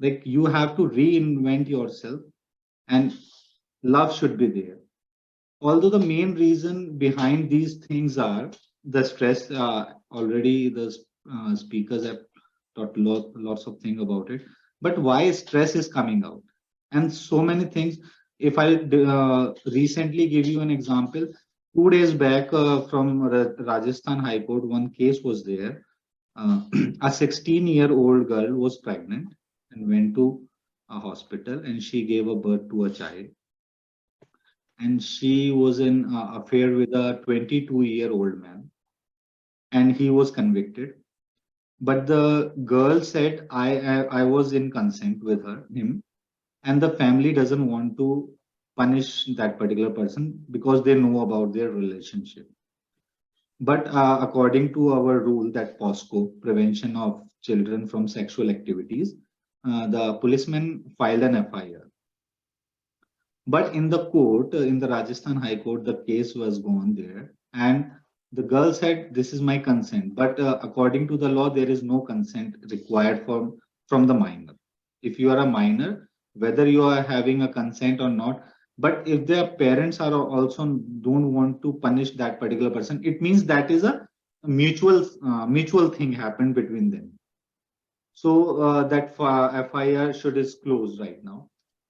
Like you have to reinvent yourself, and love should be there. Although the main reason behind these things are the stress, already the speakers have taught lots of things about it, but why stress is coming out, and so many things. If I recently give you an example, 2 days back from Rajasthan High Court, one case was there. A 16-year-old girl was pregnant and went to a hospital, and she gave a birth to a child. And she was in an affair with a 22-year-old man, and he was convicted. But the girl said, I was in consent with him, and the family doesn't want to punish that particular person because they know about their relationship. But according to our rule, that POSCO, Prevention of Children from Sexual Activities, the policeman filed an FIR. But in the court, in the Rajasthan High Court, the case was gone there, and the girl said, "This is my consent." But according to the law, there is no consent required from the minor. If you are a minor, whether you are having a consent or not, but if their parents are also don't want to punish that particular person, it means that is a mutual thing happened between them. So that FIR should is closed right now.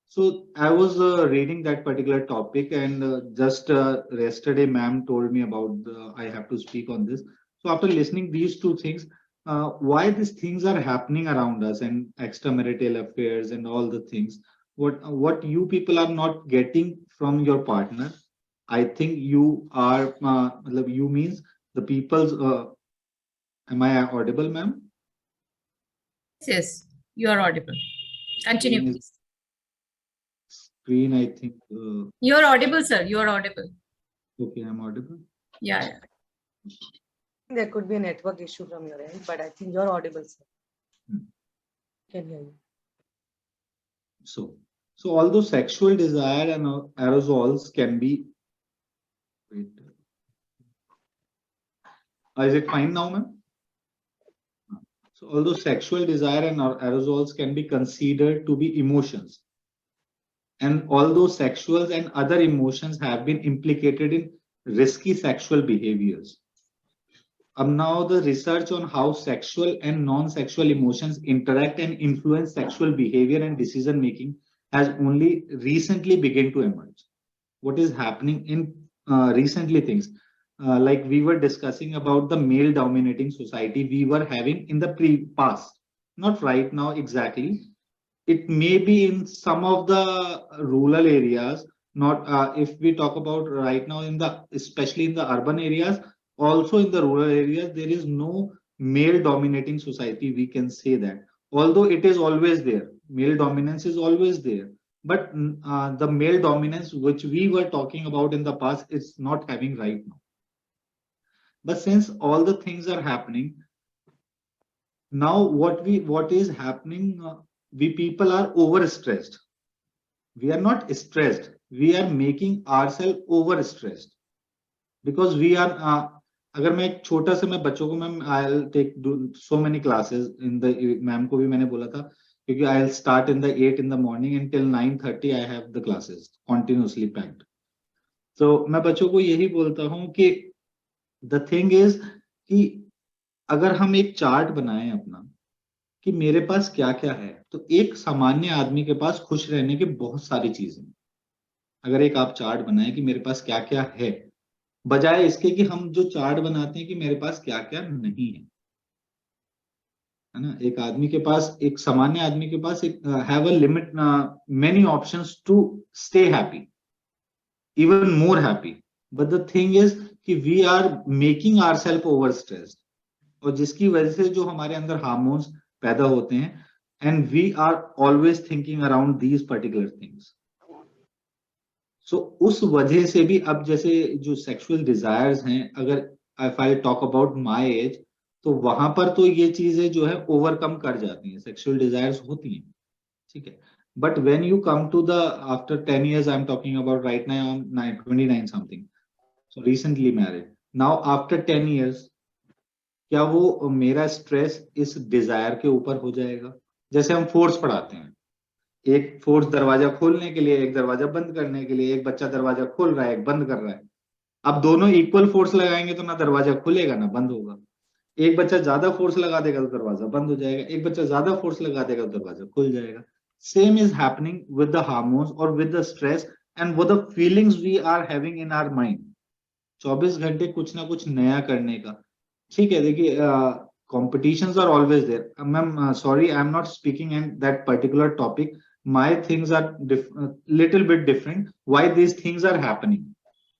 So I was reading that particular topic, and just yesterday, ma'am told me about I have to speak on this. So after listening these two things, why these things are happening around us, and extramarital affairs and all the things, what you people are not getting from your partner, I think you are, you means the people's, am I audible, ma'am? Yes, you are audible. Continue, please. Screen, I think. You are audible, sir. You are audible. Okay, I'm audible. Yeah. There could be a network issue from your end, but I think you're audible, sir. Can hear you. So although sexual desire and arousals can be, wait, is it fine now, ma'am? So although sexual desire and arousals can be considered to be emotions, and although sexual and other emotions have been implicated in risky sexual behaviors. Now the research on how sexual and non-sexual emotions interact and influence sexual behavior and decision making has only recently begun to emerge. What is happening in recently things, like we were discussing about the male dominating society we were having in the past, not right now exactly. It may be in some of the rural areas, not if we talk about right now in the, especially in the urban areas, also in the rural areas, there is no male dominating society, we can say that. Although it is always there, male dominance is always there, but the male dominance which we were talking about in the past, it's not having right now. But since all the things are happening now, what is happening, we people are overstressed. We are not stressed, we are making ourselves overstressed because we are अगर मैं एक छोटा सा मैं बच्चों को ma'am I'll take so many classes in the, ma'am को भी मैंने बोला था क्योंकि I'll start in the 8 in the morning and till 9:30 I have the classes continuously packed. So मैं बच्चों को यही बोलता हूँ कि the thing is कि अगर हम एक चार्ट बनाएं अपना कि मेरे पास क्या क्या है, तो एक सामान्य आदमी के पास खुश रहने की बहुत सारी चीजें। अगर एक आप चार्ट बनाए कि मेरे पास क्या क्या है, बजाय इसके कि हम जो चार्ट बनाते हैं कि मेरे पास क्या क्या नहीं है ना। एक आदमी के पास, एक सामान्य आदमी के पास एक have a limit many options to stay happy, even more happy, but the thing is कि we are making ourself over stressed, और जिसकी वजह से जो हमारे अंदर हार्मोन्स पैदा होते हैं, and we are always thinking around these particular things. So उस वजह से भी अब जैसे जो सेक्सुअल डिजायर्स हैं, अगर if I talk about my age, तो वहां पर तो ये चीजें जो है ओवरकम कर जाती हैं, सेक्सुअल डिजायर्स होती हैं, ठीक है। But when you come to the after 10 years, I am talking about right now I am 29 something, so recently married. Now after 10 years, क्या वो मेरा स्ट्रेस इस डिजायर के ऊपर हो जाएगा? जैसे हम फोर्स पढ़ाते हैं, एक फोर्स दरवाजा खोलने के लिए, एक दरवाजा बंद करने के लिए, एक बच्चा दरवाजा खोल रहा है, एक बंद कर रहा है। अब दोनों इक्वल फोर्स लगाएंगे तो ना दरवाजा खुलेगा ना बंद होगा। एक बच्चा ज्यादा फोर्स लगा देगा तो दरवाजा बंद हो जाएगा, एक बच्चा ज्यादा फोर्स लगा देगा तो दरवाजा खुल जाएगा। Same is happening with the hormones और विद द स्ट्रेस एंड वो the feelings we are having in our mind. 24 घंटे कुछ ना कुछ नया करने का, ठीक है। देखिए competitions are always there, ma'am, sorry, I'm not speaking in that particular topic, my things are little bit different. Why these things are happening?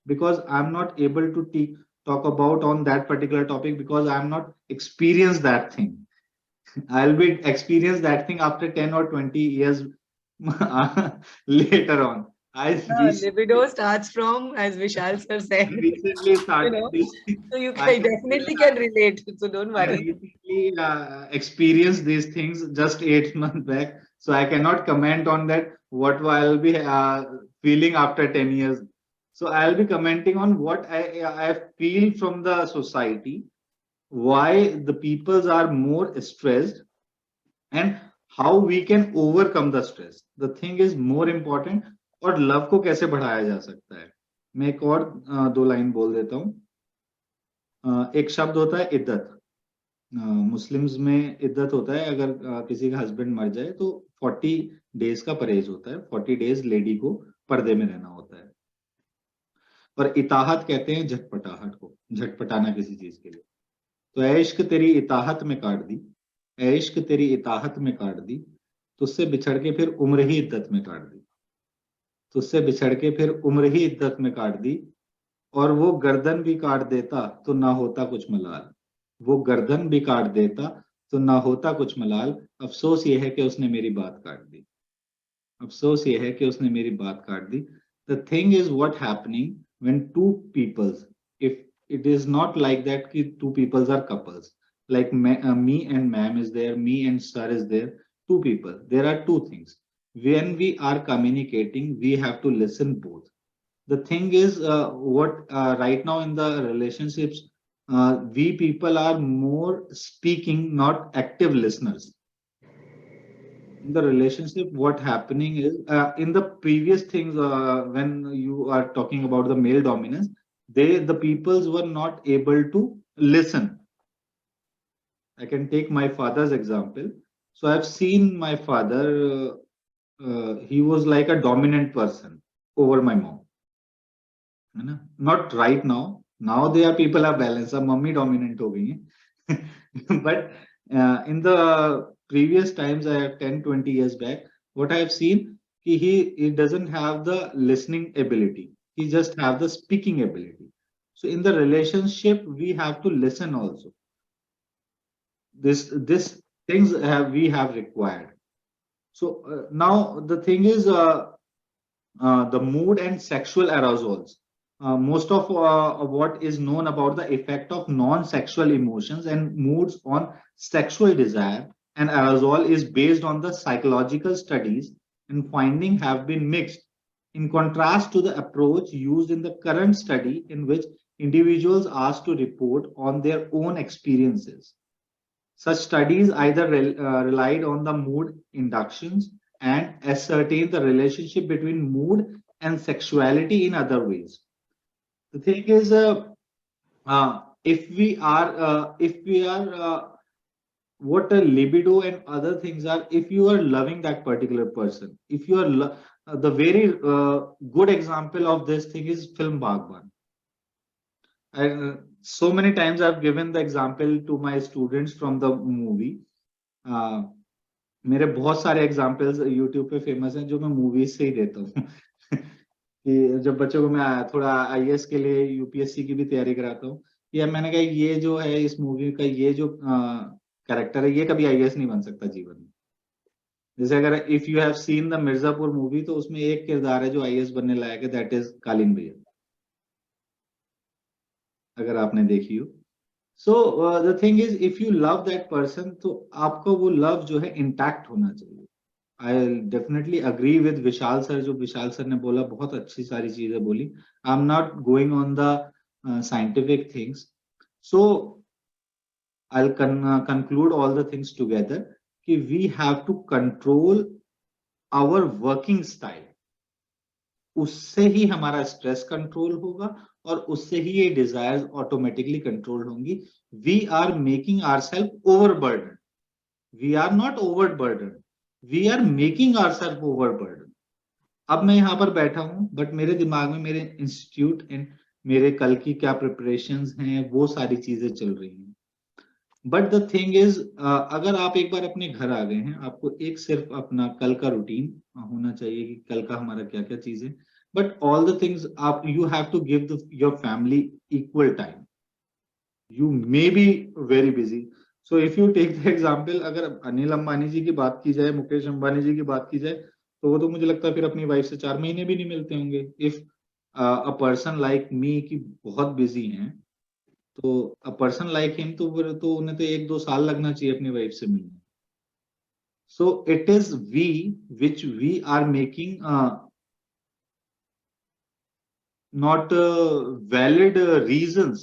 Because I'm not able to talk about on that particular topic because I'm not experienced that thing. I'll be experience that thing after 10 or 20 years later on. Libido starts from, as Vishal sir said, recently started this. So you definitely can relate. So don't worry. I recently experienced these things just 8 months back. So I cannot comment on that, what I'll be feeling after 10 years. So I'll be commenting on what I feel from the society, why the peoples are more stressed and how we can overcome the stress. The thing is more important. और love को कैसे बढ़ाया जा सकता है। मैं एक और 2 लाइन बोल देता हूँ। एक शब्द होता है इद्दत। मुस्लिम्स में इद्दत होता है, अगर किसी का हस्बैंड मर जाए तो 40 डेज का परहेज होता है, 40 डेज लेडी को पर्दे में रहना होता है। और इताहत कहते हैं झटपटाहट को, झटपटाना किसी चीज के लिए। तो ऐ इश्क तेरी इताहत में काट दी, ऐ इश्क तेरी इताहत में काट दी, तुझसे बिछड़ के फिर उम्र ही इद्दत में काट दी, तुझसे बिछड़ के फिर उम्र ही इद्दत में काट दी। और वो गर्दन भी काट देता तो ना होता कुछ मलाल, वो गर्दन भी काट देता तो ना होता कुछ मलाल। अफसोस ये है कि उसने मेरी बात काट दी, अफसोस ये है कि उसने मेरी बात काट दी। The thing is what happening when two peoples, if it is not like that कि two peoples are couples, like me and ma'am is there, me and sir is there, two people, there are two things. When we are communicating, we have to listen both. The thing is what right now in the relationships, we people are more speaking, not active listeners. In the relationship, what happening is in the previous things, when you are talking about the male dominance, the peoples were not able to listen. I can take my father's example. So I've seen my father, he was like a dominant person over my mom. Not right now. Now there are people are balanced. Ab mummy dominant ho gayi hai. But in the previous times, I have 10, 20 years back, what I have seen, he doesn't have the listening ability. He just have the speaking ability. So in the relationship, we have to listen also. This things we have required. So now the thing is the mood and sexual arousals. Most of what is known about the effect of non-sexual emotions and moods on sexual desire and arousal is based on the psychological studies, and findings have been mixed. In contrast to the approach used in the current study, in which individuals asked to report on their own experiences. Such studies either relied on the mood inductions and ascertain the relationship between mood and sexuality in other ways. The thing is, if we are what a libido and other things are, if you are loving that particular person, if you are the very good example of this thing is film Bhagwan. And so many times I've given the example to my students from the movie. मेरे बहुत सारे examples YouTube पे famous हैं जो मैं movies से ही देता हूँ कि जब बच्चों को मैं थोड़ा आईएएस के लिए यूपीएससी की भी तैयारी कराता हूँ, या मैंने कहा ये जो है इस मूवी का ये जो कैरेक्टर है ये कभी आईएएस नहीं बन सकता जीवन में. जैसे अगर if you have seen the Mirzapur movie, तो उसमें एक किरदार है जो आईएएस बनने लायक है, दैट इज कालीन भैया, अगर आपने देखी हो. So the thing is, if you love that person, तो आपका वो love जो है intact होना चाहिए. I definitely agree with Vishal sir, जो विशाल सर ने बोला बहुत अच्छी सारी चीजें बोली. I'm not going on the scientific things. So I'll conclude all the things together कि we have to control our working style. उससे ही हमारा स्ट्रेस कंट्रोल होगा और उससे ही ये डिजायर्स ऑटोमेटिकली कंट्रोल होंगी. We are making ourself overburden. We are not overburden, we are making ourself overburden. अब मैं यहाँ पर बैठा हूँ, बट मेरे दिमाग में मेरे इंस्टीट्यूट एंड मेरे कल की क्या प्रिपरेशंस हैं वो सारी चीजें चल रही हैं. बट द थिंग इज, अगर आप एक बार अपने घर आ गए हैं, आपको एक सिर्फ अपना कल का रूटीन होना चाहिए कि कल का हमारा क्या क्या चीज है. बट ऑल द थिंग्स आप you have to give your family equal time. You may be very busy. So if you take the example, अगर अनिल अंबानी जी की बात की जाए, मुकेश अंबानी जी की बात की जाए, तो वो तो मुझे लगता है फिर अपनी वाइफ से 4 महीने भी नहीं मिलते होंगे. If a person like me की बहुत बिजी हैं, तो अ पर्सन लाइक हिम तो उन्हें तो 1-2 साल लगना चाहिए अपनी वाइफ से मिलने. So it is we which we are making not valid reasons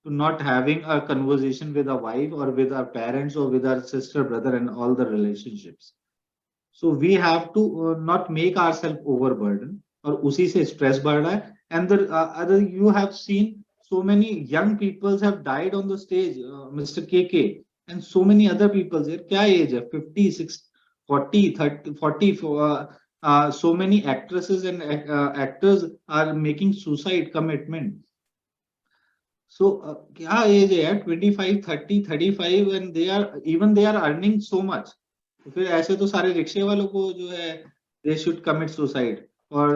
to not having a conversation with our wife or with our parents or with our sister, brother and all the relationships. So we have to not make ourselves overburdened, और उसी से stress बढ़ रहा है. And the other, you have seen so many young people have died on the stage, Mr. KK and so many other people here. क्या age है? 50, 60, 40, 30, 40. So many actresses and actors are making suicide commitment. So क्या age है यार? 25, 30, 35 and they are earning so much. तो फिर ऐसे तो सारे रिक्शे वालों को जो है they should commit suicide, or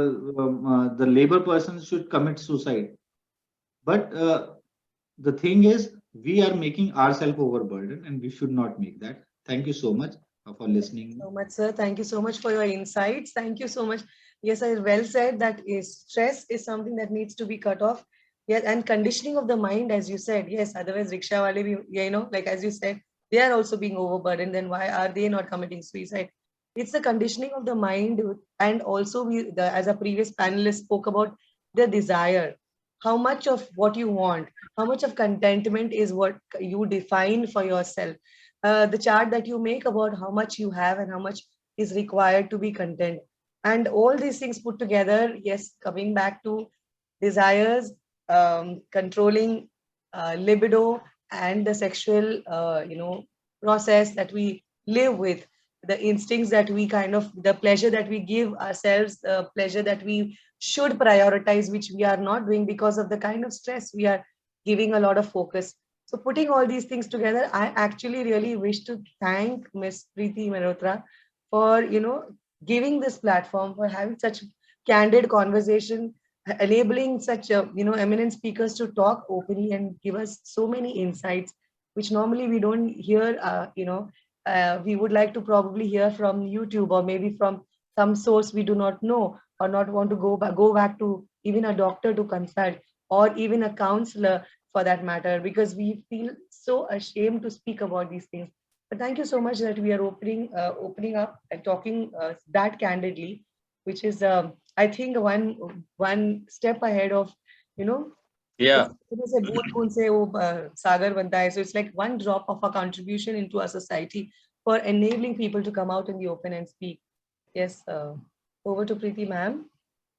the labor person should commit suicide. But the thing is, we are making ourselves overburdened and we should not make that. Thank you so much for listening. Thank you so much, sir. Thank you so much for your insights. Thank you so much. Yes, I well said that stress is something that needs to be cut off. Yes, and conditioning of the mind, as you said. Yes, otherwise rickshaw wale bhi, you know, like as you said, they are also being overburdened. Then why are they not committing suicide? It's the conditioning of the mind, and also as a previous panelist spoke about the desire. How much of what you want, how much of contentment is what you define for yourself. The chart that you make about how much you have and how much is required to be content. And all these things put together, yes, coming back to desires, controlling libido and the sexual, process that we live with, the instincts that we the pleasure that we give ourselves, the pleasure that we should prioritize, which we are not doing because of the kind of stress we are giving a lot of focus. So putting all these things together, I actually really wish to thank Miss Preeti Mehrotra for, giving this platform, for having such candid conversation, enabling such eminent speakers to talk openly and give us so many insights which normally we don't hear. We would like to probably hear from YouTube or maybe from some source we do not know, or not want to go back to even a doctor to consult, or even a counselor for that matter, because we feel so ashamed to speak about these things. But thank you so much that we are opening up and talking that candidly, which is I think one step ahead of, Yeah. से बूंद बूंद से वो सागर बनता है. So it's like one drop of a contribution into our society for enabling people to come out in the open and speak. Yes, over to Preeti ma'am.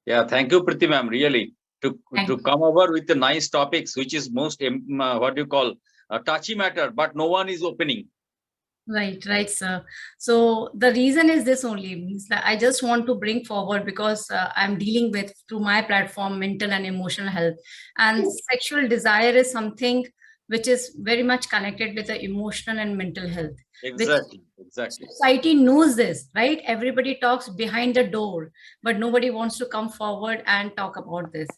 Yeah, thank you, Preeti ma'am. Really, to come over with the nice topics, which is most what do you call a touchy matter, but no one is opening. Right, sir. So the reason is this only, means that I just want to bring forward, because I'm dealing with, through my platform, mental and emotional health, and sexual desire is something which is very much connected with the emotional and mental health. Exactly. Society knows this, right? Everybody talks behind the door, but nobody wants to come forward and talk about this.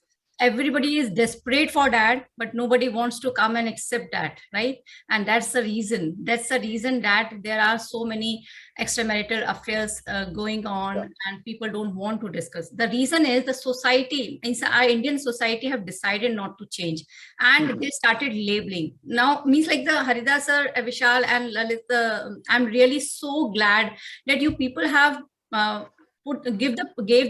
Everybody is desperate for that, but nobody wants to come and accept that, right? And that's the reason that there are so many extramarital affairs going on, and people don't want to discuss. The reason is the society, our Indian society, have decided not to change, and they started labeling. Now, means like the Haridas sir, Vishal and Lalit, I'm really so glad that you people have gave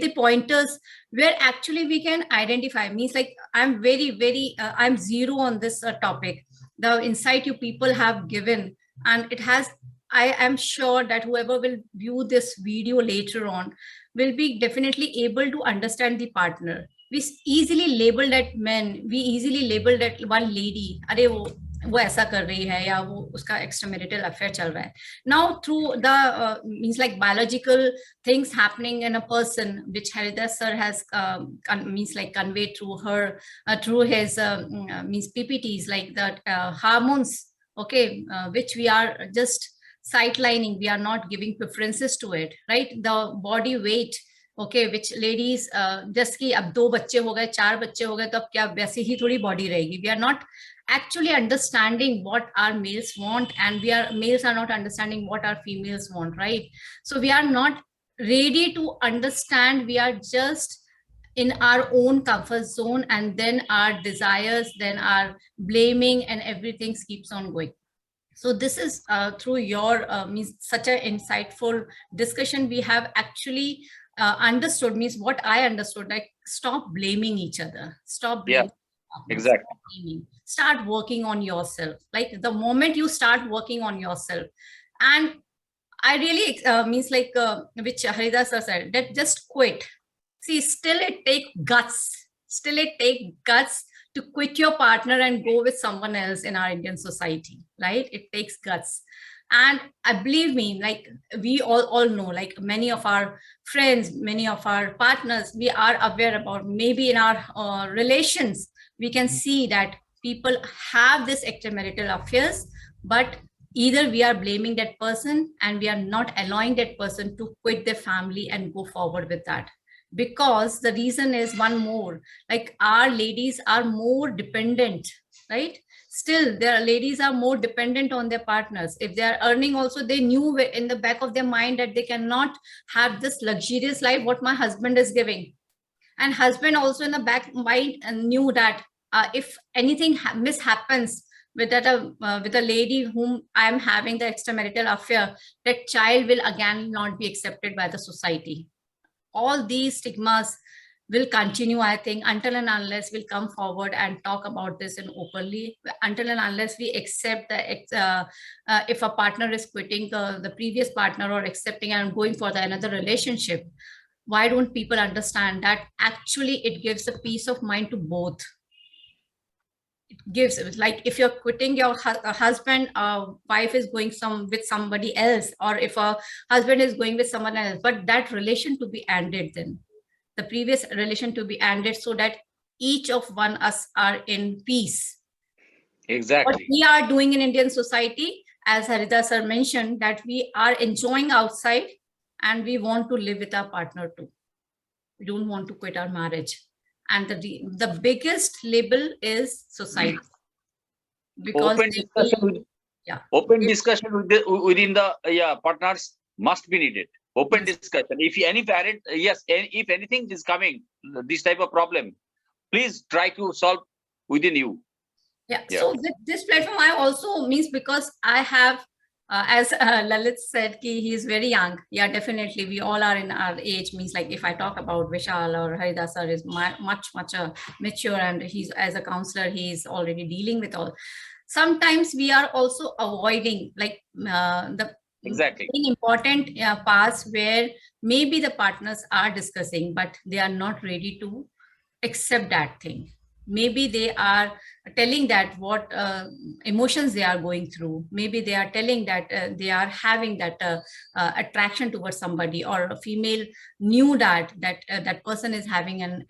the pointers where actually we can identify. Means like I'm very I'm zero on this topic. The insight you people have given, and it has, I am sure that whoever will view this video later on will be definitely able to understand the partner. We easily label that men, we easily label that one lady, अरे वो ऐसा कर रही है, या वो उसका extramarital affair चल रहा है. Now through the means like biological things happening in a person, which Haridas sir has means like conveyed through her through his means PPTs, like that hormones, okay, which we are just sidelining, we are not giving preferences to it, right? The body weight, okay, which ladies just कि अब 2 बच्चे हो गए, 4 बच्चे हो गए, तो अब क्या वैसी ही थोड़ी body रहेगी. We are not actually understanding what our males want, and males are not understanding what our females want, right? So we are not ready to understand. We are just in our own comfort zone, and then our desires, then our blaming, and everything keeps on going. So this is through your means such an insightful discussion we have actually understood, means what I understood, like stop blaming each other, stop blaming. Yeah, exactly. Start working on yourself. Like the moment you start working on yourself, and I really means like which Haridas sir said, that just quit. See, still it takes guts. Still it takes guts to quit your partner and go with someone else in our Indian society, right? It takes guts. And I believe me, like we all know, like many of our friends, many of our partners, we are aware about, maybe in our relations, we can see that people have this extramarital affairs, but either we are blaming that person and we are not allowing that person to quit their family and go forward with that. Because the reason is one more, like our ladies are more dependent, right? Still, their ladies are more dependent on their partners. If they are earning also, they knew in the back of their mind that they cannot have this luxurious life what my husband is giving. And husband also in the back mind knew that if anything mishappens with a lady whom I am having the extramarital affair, that child will again not be accepted by the society. All these stigmas will continue, I think, until and unless we'll come forward and talk about this in openly, until and unless we accept that if a partner is quitting the previous partner or accepting and going for another relationship. Why don't people understand that actually it gives a peace of mind to both? gives, like if you're quitting your husband, wife is going with somebody else, or if a husband is going with someone else, but that relation to be ended, then the previous relation to be ended, so that each of us are in peace. Exactly. What we are doing in Indian society, as Harida sir mentioned, that we are enjoying outside and we want to live with our partner too. We don't want to quit our marriage. And the biggest label is society. Because open discussion within the partners must be needed. Open discussion. If any parent, if anything is coming, this type of problem, please try to solve within you. Yeah. So this platform I also means, because I have, as Lalit said, he is very young. Yeah, definitely. We all are in our age. Means like if I talk about Vishal or Harida sir is much mature, and he's as a counselor, he's already dealing with all. Sometimes we are also avoiding like the important parts where maybe the partners are discussing, but they are not ready to accept that thing. Maybe they are telling that what emotions they are going through. Maybe they are telling that they are having that attraction towards somebody, or a female knew that that person is having an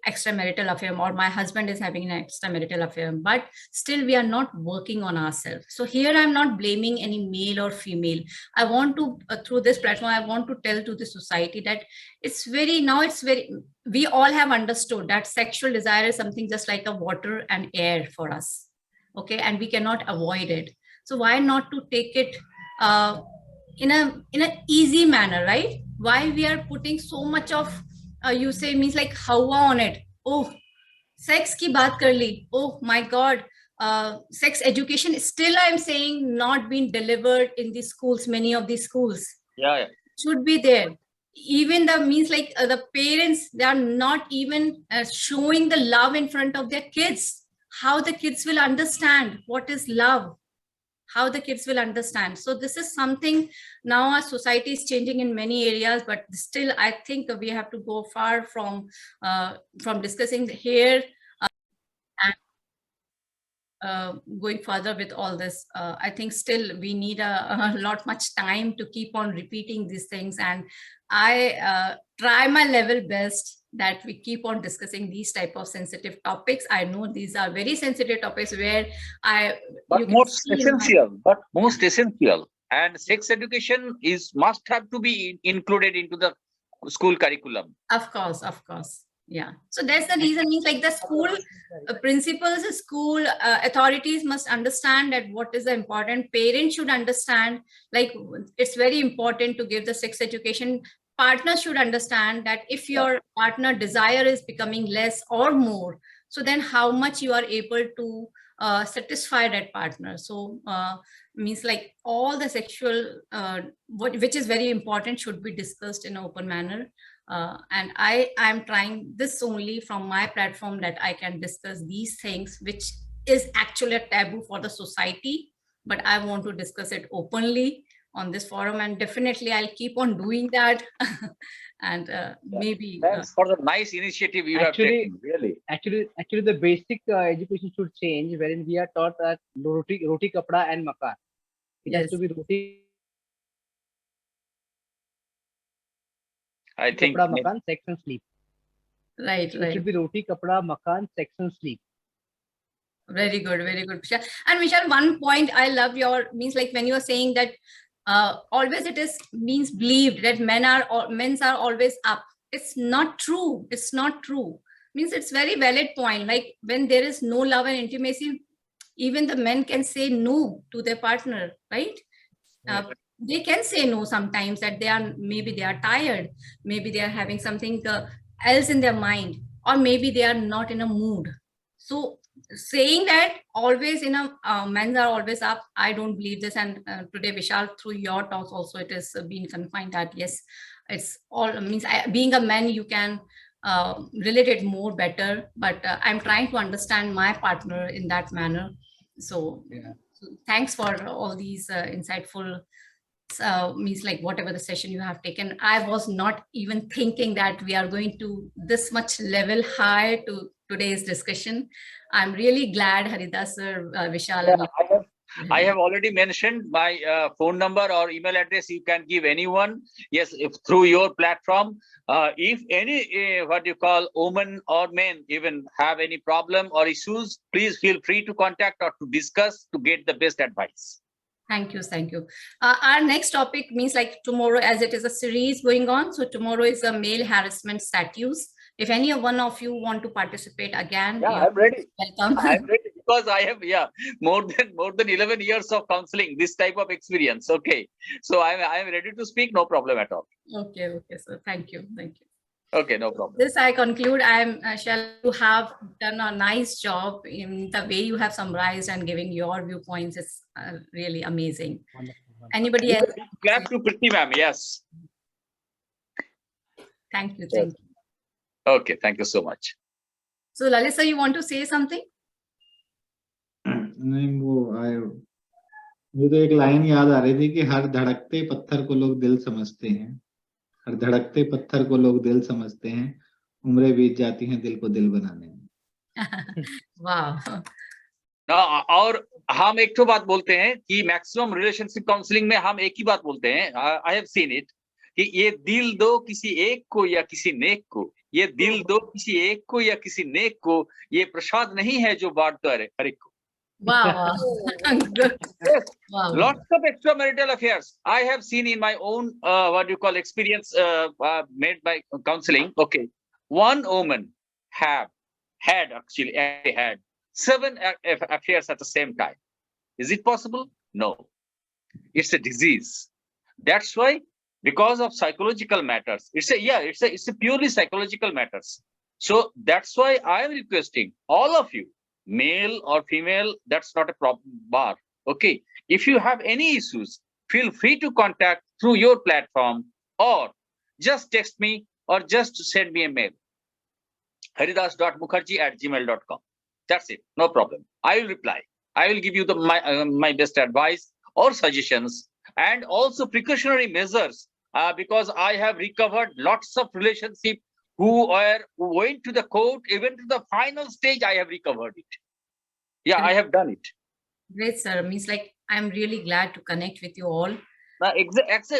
extramarital affair, or my husband is having an extramarital affair, but still we are not working on ourselves. So here I'm not blaming any male or female. I want to, through this platform, I want to tell to the society that we all have understood that sexual desire is something just like a water and air for us. Okay. And we cannot avoid it. So why not to take it in an easy manner, right? Why we are putting so much of, you say means like hawa on it. Oh, sex ki baat kar li. Oh my God. Sex education is still, I'm saying, not being delivered in the schools, many of these schools. Yeah. Should be there. Even the means like the parents, they are not even showing the love in front of their kids. How the kids will understand what is love, how the kids will understand. So this is something now our society is changing in many areas, but still I think we have to go far from discussing here and going further with all this. I think still we need a lot much time to keep on repeating these things, and I try my level best that we keep on discussing these type of sensitive topics. I know these are very sensitive topics where most essential, and sex education must have to be included into the school curriculum. Of course. Yeah. So that's the reason, means like the school principals, school authorities must understand that what is the important. Parents should understand, like it's very important to give the sex education. Partners should understand that if your partner desire is becoming less or more, so then how much you are able to satisfy that partner. So means like all the sexual, which is very important, should be discussed in an open manner. And I am trying this only from my platform, that I can discuss these things, which is actually a taboo for the society, but I want to discuss it openly on this forum, and definitely I'll keep on doing that. And maybe thanks for the nice initiative you have taken. Really, actually, the basic education should change, wherein we are taught that roti, kapda, and makan. It has to be roti. I think kapda, makan, sex and sleep. Right. It should be roti, kapda, makan, sex and sleep. Very good, Vishal. And Vishal, one point I love your, means like when you are saying that always it is means believed that men are always up. It's not true. It's not true. Means it's very valid point. Like when there is no love and intimacy, even the men can say no to their partner, right? They can say no sometimes, that maybe they are tired, maybe they are having something else in their mind, or maybe they are not in a mood. So saying that always in a men are always up, I don't believe this. And today, Vishal, through your talks also, it is being confined that yes, it's all means being a man, you can relate it more better, but I'm trying to understand my partner in that manner. So, so thanks for all these insightful means like whatever the session you have taken. I was not even thinking that we are going to this much level high to today's discussion. I'm really glad Haridas sir, Vishal. Yeah, I have already mentioned my phone number or email address. You can give anyone. Yes, if through your platform. If any what you call women or men even have any problem or issues, please feel free to contact or to discuss to get the best advice. Thank you. Thank you. Our next topic means like tomorrow, as it is a series going on. So tomorrow is a male harassment statutes. If any one of you want to participate again, Yeah, I'm ready. Welcome. I'm ready because I have more than 11 years of counseling, this type of experience. Okay, so I'm ready to speak. No problem at all. Okay, okay, sir. Thank you. Thank you. Okay, no problem. This I conclude. Shall you have done a nice job in the way you have summarized and giving your viewpoints. It's really amazing. Wonderful. Anybody else? Clap to Priti ma'am. Yes. Thank you. Thank you. Okay, thank you so much. So Lalit sir, you want to say something? नहीं मुझे तो एक line याद आ रही थी कि हर धड़कते पत्थर को लोग दिल समझते हैं, हर धड़कते पत्थर को लोग दिल समझते हैं, उम्रें बीत जाती हैं दिल को दिल बनाने में। वाह। और हम एक तो बात बोलते हैं कि मैक्सिमम रिलेशनशिप काउंसलिंग में हम एक ही बात बोलते हैं, आई हैव सीन इट, कि ये दिल दो किसी एक को या किसी नेक को, ये दिल दो किसी एक को या किसी नेक को, ये प्रसाद नहीं है जो बांट दो हर एक को। Wow. Yes. Wow. Lots of extramarital affairs I have seen in my own experience made by counseling. Okay, one woman had 7 affairs at the same time. Is it possible? No, it's a disease. That's why, because of psychological matters, it's a purely psychological matters. So that's why I am requesting all of you, male or female, that's not a problem bar. Okay, if you have any issues, feel free to contact through your platform, or just text me or just send me a mail, haridas.mukherjee@gmail.com. That's it, no problem. I will reply. I will give you my best advice or suggestions, and also precautionary measures, because I have recovered lots of relationships who went to the court, even to the final stage. I have recovered it. Yeah, I have done it. Great, sir. Means like I'm really glad to connect with you all.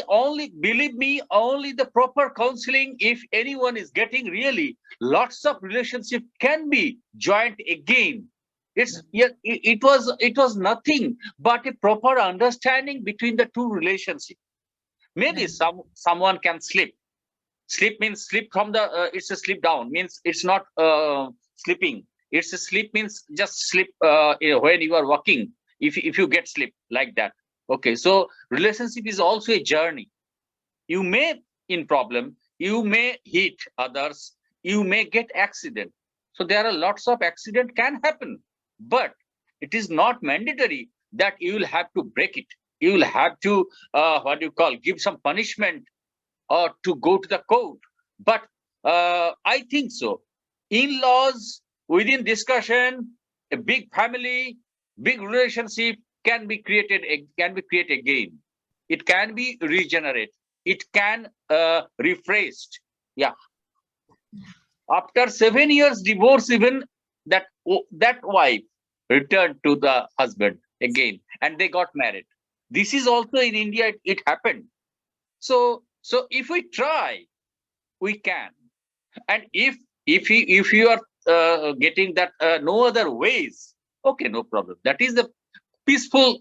Only believe me, only the proper counseling, if anyone is getting really lots of relationship can be joined again. It was nothing but a proper understanding between the two relationships. Maybe someone can slip. Slip means slip from the it's a slip down, means it's not slipping. It's a slip means just slip when you are walking, if you get slip like that. Okay, so relationship is also a journey. You may in problem, you may hit others, you may get accident. So there are lots of accident can happen, but it is not mandatory that you will have to break it. You will have to give some punishment or to go to the court. But I think so. In-laws, within discussion, a big family, big relationship can be created again. It can be regenerated. It can refreshed. Yeah. After 7 years divorce, even that wife returned to the husband again, and they got married. This is also in India. It happened. So if we try, we can. And if you are getting that no other ways, okay, no problem. That is the peaceful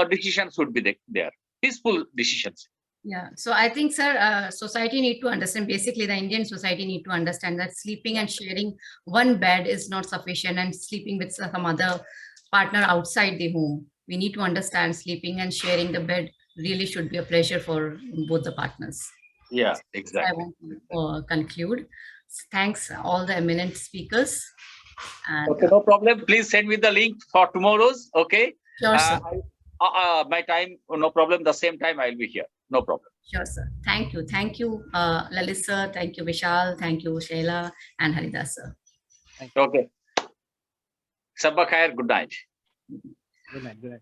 decisions would be there. Peaceful decisions. Yeah. So I think, sir, society need to understand, basically the Indian society need to understand that sleeping and sharing one bed is not sufficient, and sleeping with some other partner outside the home. We need to understand sleeping and sharing the bed really should be a pleasure for both the partners. Yeah, exactly. So I want to conclude. Thanks all the eminent speakers. And, okay, no problem. Please send me the link for tomorrow's. Okay. Sure, sir. My time, no problem. The same time I'll be here. No problem. Sure, sir. Thank you. Thank you, Lalit sir. Thank you, Vishal. Thank you, Shaila and Haridas sir. Okay. Sabba khair. Good night. Good night. Good night.